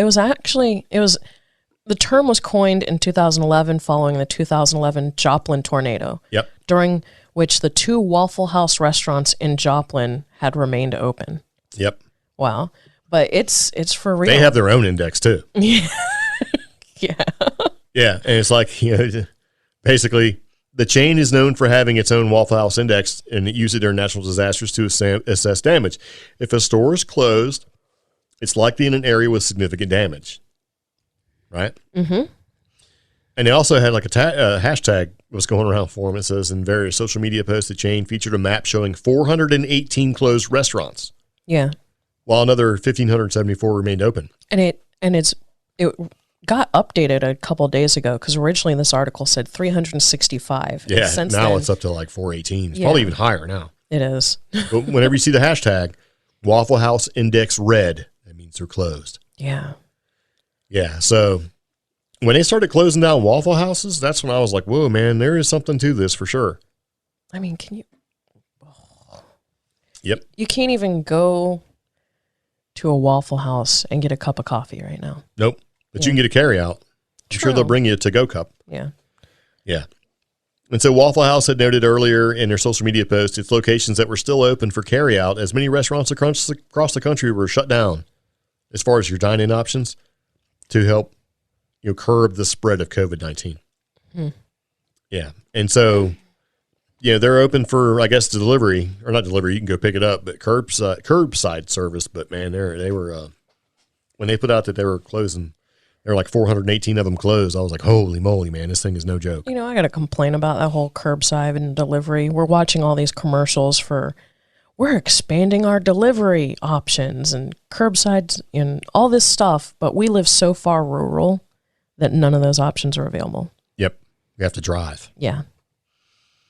The term was coined in 2011 following the 2011 Joplin tornado. Yep. During which the 2 Waffle House restaurants in Joplin had remained open. Yep. Wow. But it's for real. They have their own index too. Yeah. Yeah. And it's like, basically the chain is known for having its own Waffle House index, and it uses it during natural disasters to assess damage. If a store is closed, it's likely in an area with significant damage. Right? Mm-hmm. And they also had like a hashtag was going around for them. It says in various social media posts, the chain featured a map showing 418 closed restaurants. Yeah. While another 1,574 remained open. And it got updated a couple of days ago because originally this article said 365. Yeah, now it's up to like 418. It's probably even higher now. It is. But whenever you see the hashtag Waffle House Index Red, that means they're closed. Yeah. Yeah, so when they started closing down Waffle Houses, that's when I was like, whoa, man, there is something to this for sure. I mean, can you? Yep. You can't even go to a Waffle House and get a cup of coffee right now. Nope. But you can get a carry-out. I'm sure they'll bring you a to-go cup. Yeah. Yeah. And so Waffle House had noted earlier in their social media post its locations that were still open for carry-out, as many restaurants across the country were shut down as far as your dine-in options to help curb the spread of COVID-19. Yeah. And so, they're open for, I guess, delivery, or not delivery, you can go pick it up, but curbside service. But man, they were, when they put out that they were closing, there were like 418 of them closed. I was like, holy moly, man, this thing is no joke. I got to complain about that whole curbside and delivery. We're watching all these commercials we're expanding our delivery options and curbsides and all this stuff, but we live so far rural that none of those options are available. Yep. You have to drive. Yeah.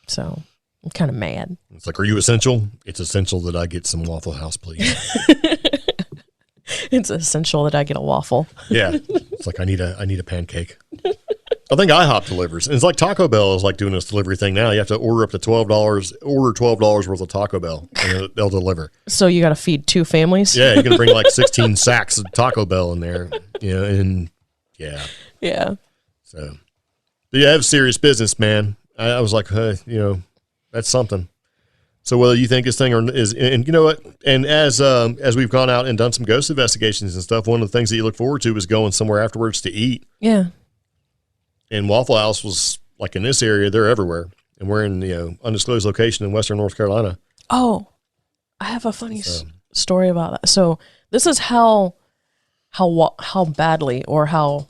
So. I'm kind of mad. It's like, are you essential? It's essential that I get some Waffle House, please. It's essential that I get a waffle. Yeah. It's like, I need a pancake. I think IHOP delivers. And it's like Taco Bell is like doing this delivery thing now. You have to order up to $12 worth of Taco Bell, and they'll deliver. So you got to feed 2 families? Yeah, you're going to bring like 16 sacks of Taco Bell in there. And yeah. Yeah. So, but yeah, it's serious business, man. I was like, that's something. So whether you think this thing is, and you know what, and as we've gone out and done some ghost investigations and stuff, one of the things that you look forward to is going somewhere afterwards to eat. Yeah. And Waffle House was like in this area, they're everywhere. And we're in, undisclosed location in Western North Carolina. Oh, I have a funny story about that. So this is how badly, or how,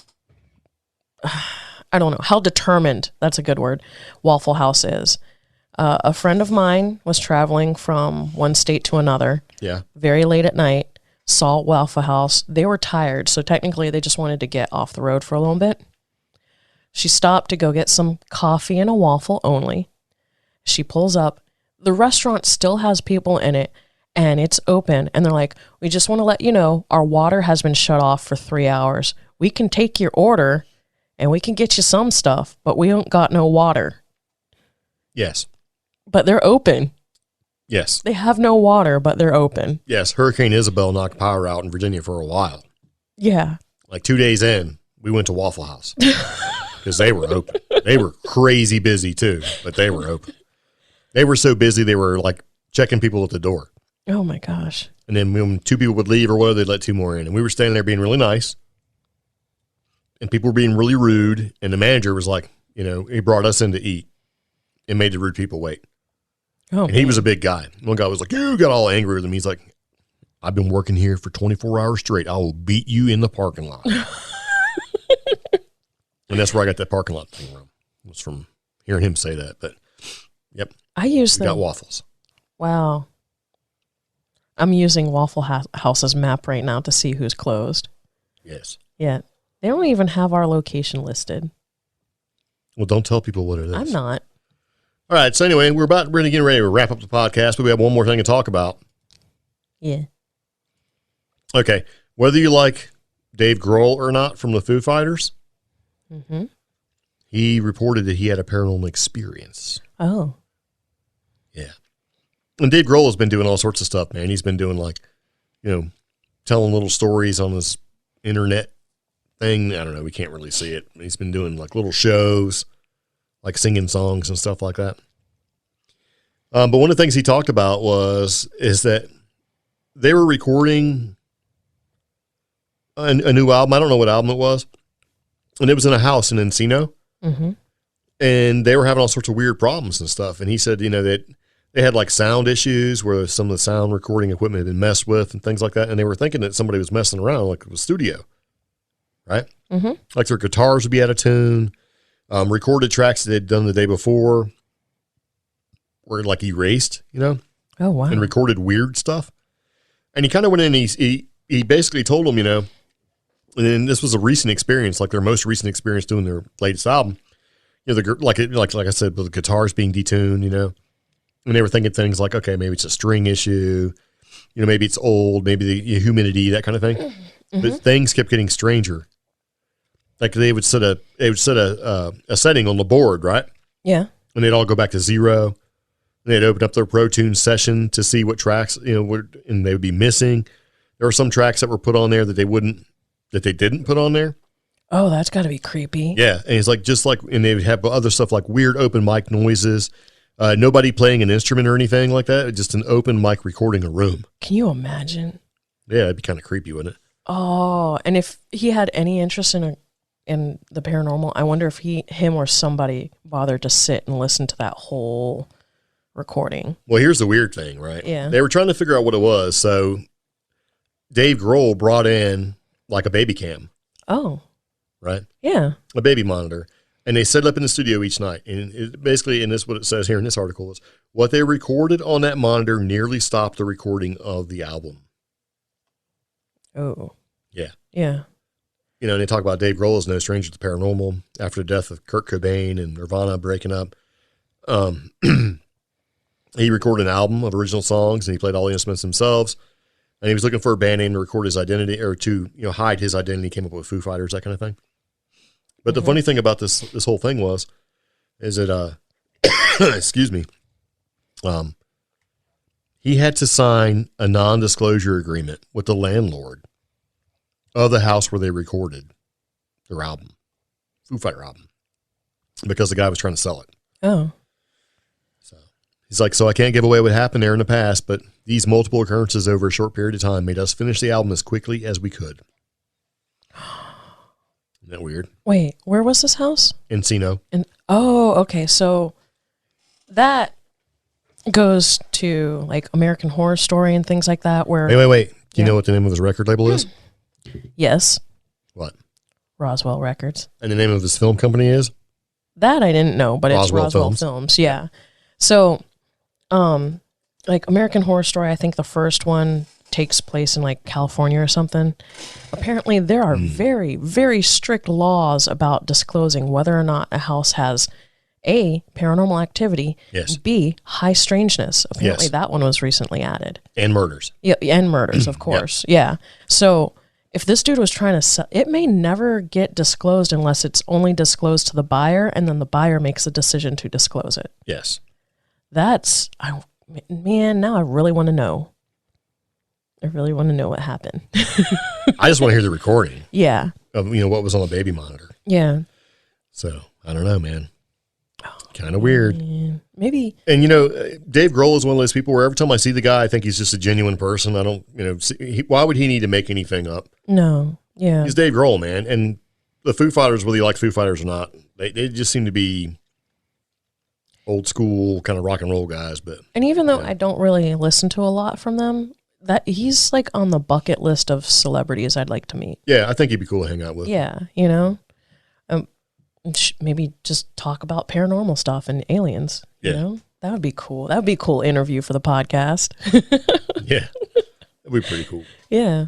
I don't know, how determined, that's a good word, Waffle House is. A friend of mine was traveling from one state to another. Yeah. Very late at night, saw Waffle House. They were tired, so technically they just wanted to get off the road for a little bit. She stopped to go get some coffee and a waffle only. She pulls up. The restaurant still has people in it, and it's open. And they're like, we just want to let you know our water has been shut off for 3 hours. We can take your order, and we can get you some stuff, but we don't got no water. Yes. But they're open. Yes. They have no water, but they're open. Yes. Hurricane Isabel knocked power out in Virginia for a while. Yeah. Like 2 days in, we went to Waffle House. Because they were open. They were crazy busy too, but they were open. They were so busy, they were like checking people at the door. Oh my gosh. And then when 2 people would leave or whatever, they'd let 2 more in. And we were standing there being really nice. And people were being really rude. And the manager was like, he brought us in to eat and made the rude people wait. Oh, and he was a big guy. One guy was like, you got all angry with him. He's like, I've been working here for 24 hours straight. I will beat you in the parking lot. And that's where I got that parking lot thing from. It was from hearing him say that. But, yep. I got waffles. Wow. I'm using Waffle House's map right now to see who's closed. Yes. Yeah. They don't even have our location listed. Well, don't tell people what it is. I'm not. All right. So anyway, we're getting ready to wrap up the podcast, but we have one more thing to talk about. Yeah. Okay. Whether you like Dave Grohl or not from the Foo-Fighters, he reported that he had a paranormal experience. Oh. Yeah. And Dave Grohl has been doing all sorts of stuff, man. He's been doing telling little stories on this internet thing. I don't know. We can't really see it. He's been doing like little shows, like singing songs and stuff like that. But one of the things he talked about is that they were recording a new album. I don't know what album it was. And it was in a house in Encino. Mm-hmm. And they were having all sorts of weird problems and stuff. And he said, that they had like sound issues where some of the sound recording equipment had been messed with and things like that. And they were thinking that somebody was messing around, like it was studio, right? Mm-hmm. Like their guitars would be out of tune. Recorded tracks that they'd done the day before were like erased, Oh, wow. And recorded weird stuff. And he kind of went in and he basically told them, and this was a recent experience, like their most recent experience doing their latest album. Like I said, with the guitars being detuned, and they were thinking things like, okay, maybe it's a string issue, maybe it's old, maybe the humidity, that kind of thing. Mm-hmm. But things kept getting stranger. Like they would set a setting on the board, right? Yeah. And they'd all go back to 0. And they'd open up their Pro Tools session to see what tracks, and they would be missing. There were some tracks that were put on there that they didn't put on there. Oh, that's got to be creepy. Yeah. And it's and they would have other stuff like weird open mic noises. Nobody playing an instrument or anything like that. Just an open mic recording a room. Can you imagine? Yeah, it'd be kind of creepy, wouldn't it? Oh, and if he had any interest in the paranormal, I wonder if him or somebody bothered to sit and listen to that whole recording. Well, here's the weird thing, right? Yeah. They were trying to figure out what it was. So Dave Grohl brought in like a baby cam. Oh. Right? Yeah. A baby monitor. And they set it up in the studio each night. And what it says here in this article is, what they recorded on that monitor nearly stopped the recording of the album. Oh. Yeah. Yeah. And they talk about Dave Grohl is no stranger to paranormal after the death of Kurt Cobain and Nirvana breaking up. He recorded an album of original songs, and he played all the instruments themselves. And he was looking for a band name to record his identity, or to hide his identity. He came up with Foo-Fighters, that kind of thing. But the funny thing about this whole thing is that excuse me, he had to sign a non-disclosure agreement with the landlord of the house where they recorded their album, Foo Fighter album, because the guy was trying to sell it. Oh. So he's like, so I can't give away what happened there in the past, but these multiple occurrences over a short period of time made us finish the album as quickly as we could. Isn't that weird? Wait, where was this house? Encino. Okay. So that goes to like American Horror Story and things like that. Where Wait. Do you know what the name of his record label is? Yes. What? Roswell Records. And the name of his film company is? That I didn't know, but it's Roswell Films. Yeah. So, like American Horror Story, I think the first one takes place in like California or something. Apparently there are very, very strict laws about disclosing whether or not a house has A, paranormal activity, yes, B, high strangeness. Apparently yes, that one was recently added. And murders. Yeah, and murders, of course. Yep. Yeah. So if this dude was trying to sell, it may never get disclosed unless it's only disclosed to the buyer, and then the buyer makes a decision to disclose it. Yes. Man, now I really want to know. I really want to know what happened. I just want to hear the recording. Yeah. Of, what was on the baby monitor. Yeah. So, I don't know, man. Kind of weird. Man. Maybe. And, Dave Grohl is one of those people where every time I see the guy, I think he's just a genuine person. I don't, why would he need to make anything up? No. Yeah. He's Dave Grohl, man. And the Foo Fighters, whether you like Foo Fighters or not, they just seem to be old school kind of rock and roll guys. And even though I don't really listen to a lot from them, that he's like on the bucket list of celebrities I'd like to meet. Yeah, I think he'd be cool to hang out with. Yeah, maybe just talk about paranormal stuff and aliens. Yeah. That would be cool. That would be a cool interview for the podcast. Yeah, that'd be pretty cool. Yeah.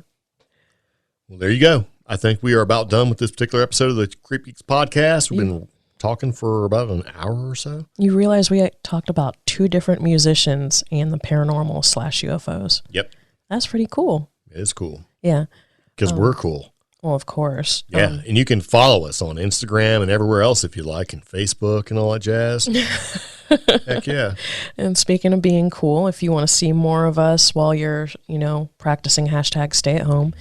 Well, there you go. I think we are about done with this particular episode of the CreepGeeks Podcast. We've been talking for about an hour or so. You realize we talked about 2 different musicians and the paranormal / UFOs. Yep. That's pretty cool. It is cool. Yeah. Because we're cool. Well, of course. Yeah. And you can follow us on Instagram and everywhere else if you like, and Facebook and all that jazz. Heck yeah. And speaking of being cool, if you want to see more of us while you're, practicing #stay at home,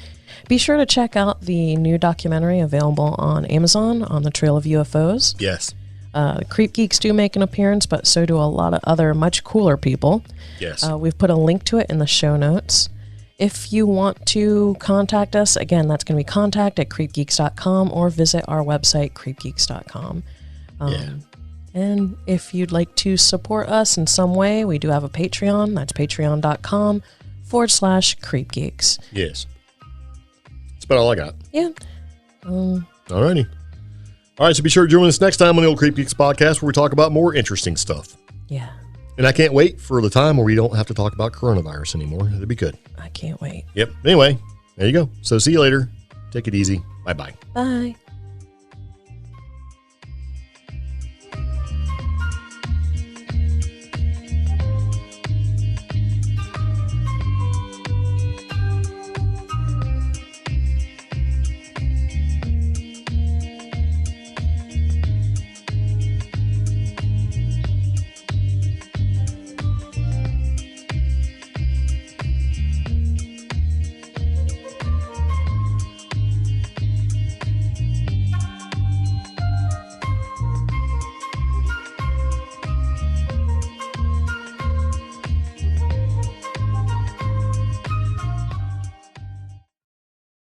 be sure to check out the new documentary available on Amazon on the Trail of UFOs. Yes. CreepGeeks do make an appearance, but so do a lot of other much cooler people. Yes. We've put a link to it in the show notes. If you want to contact us, again, that's going to be contact@creepgeeks.com or visit our website, creepgeeks.com. And if you'd like to support us in some way, we do have a Patreon. That's patreon.com/creepgeeks. Yes. That's about all I got. Yeah. All righty. All right, so be sure to join us next time on the Old CreepGeeks Podcast, where we talk about more interesting stuff. Yeah. And I can't wait for the time where we don't have to talk about coronavirus anymore. It'll be good. I can't wait. Yep. Anyway, there you go. So see you later. Take it easy. Bye-bye. Bye.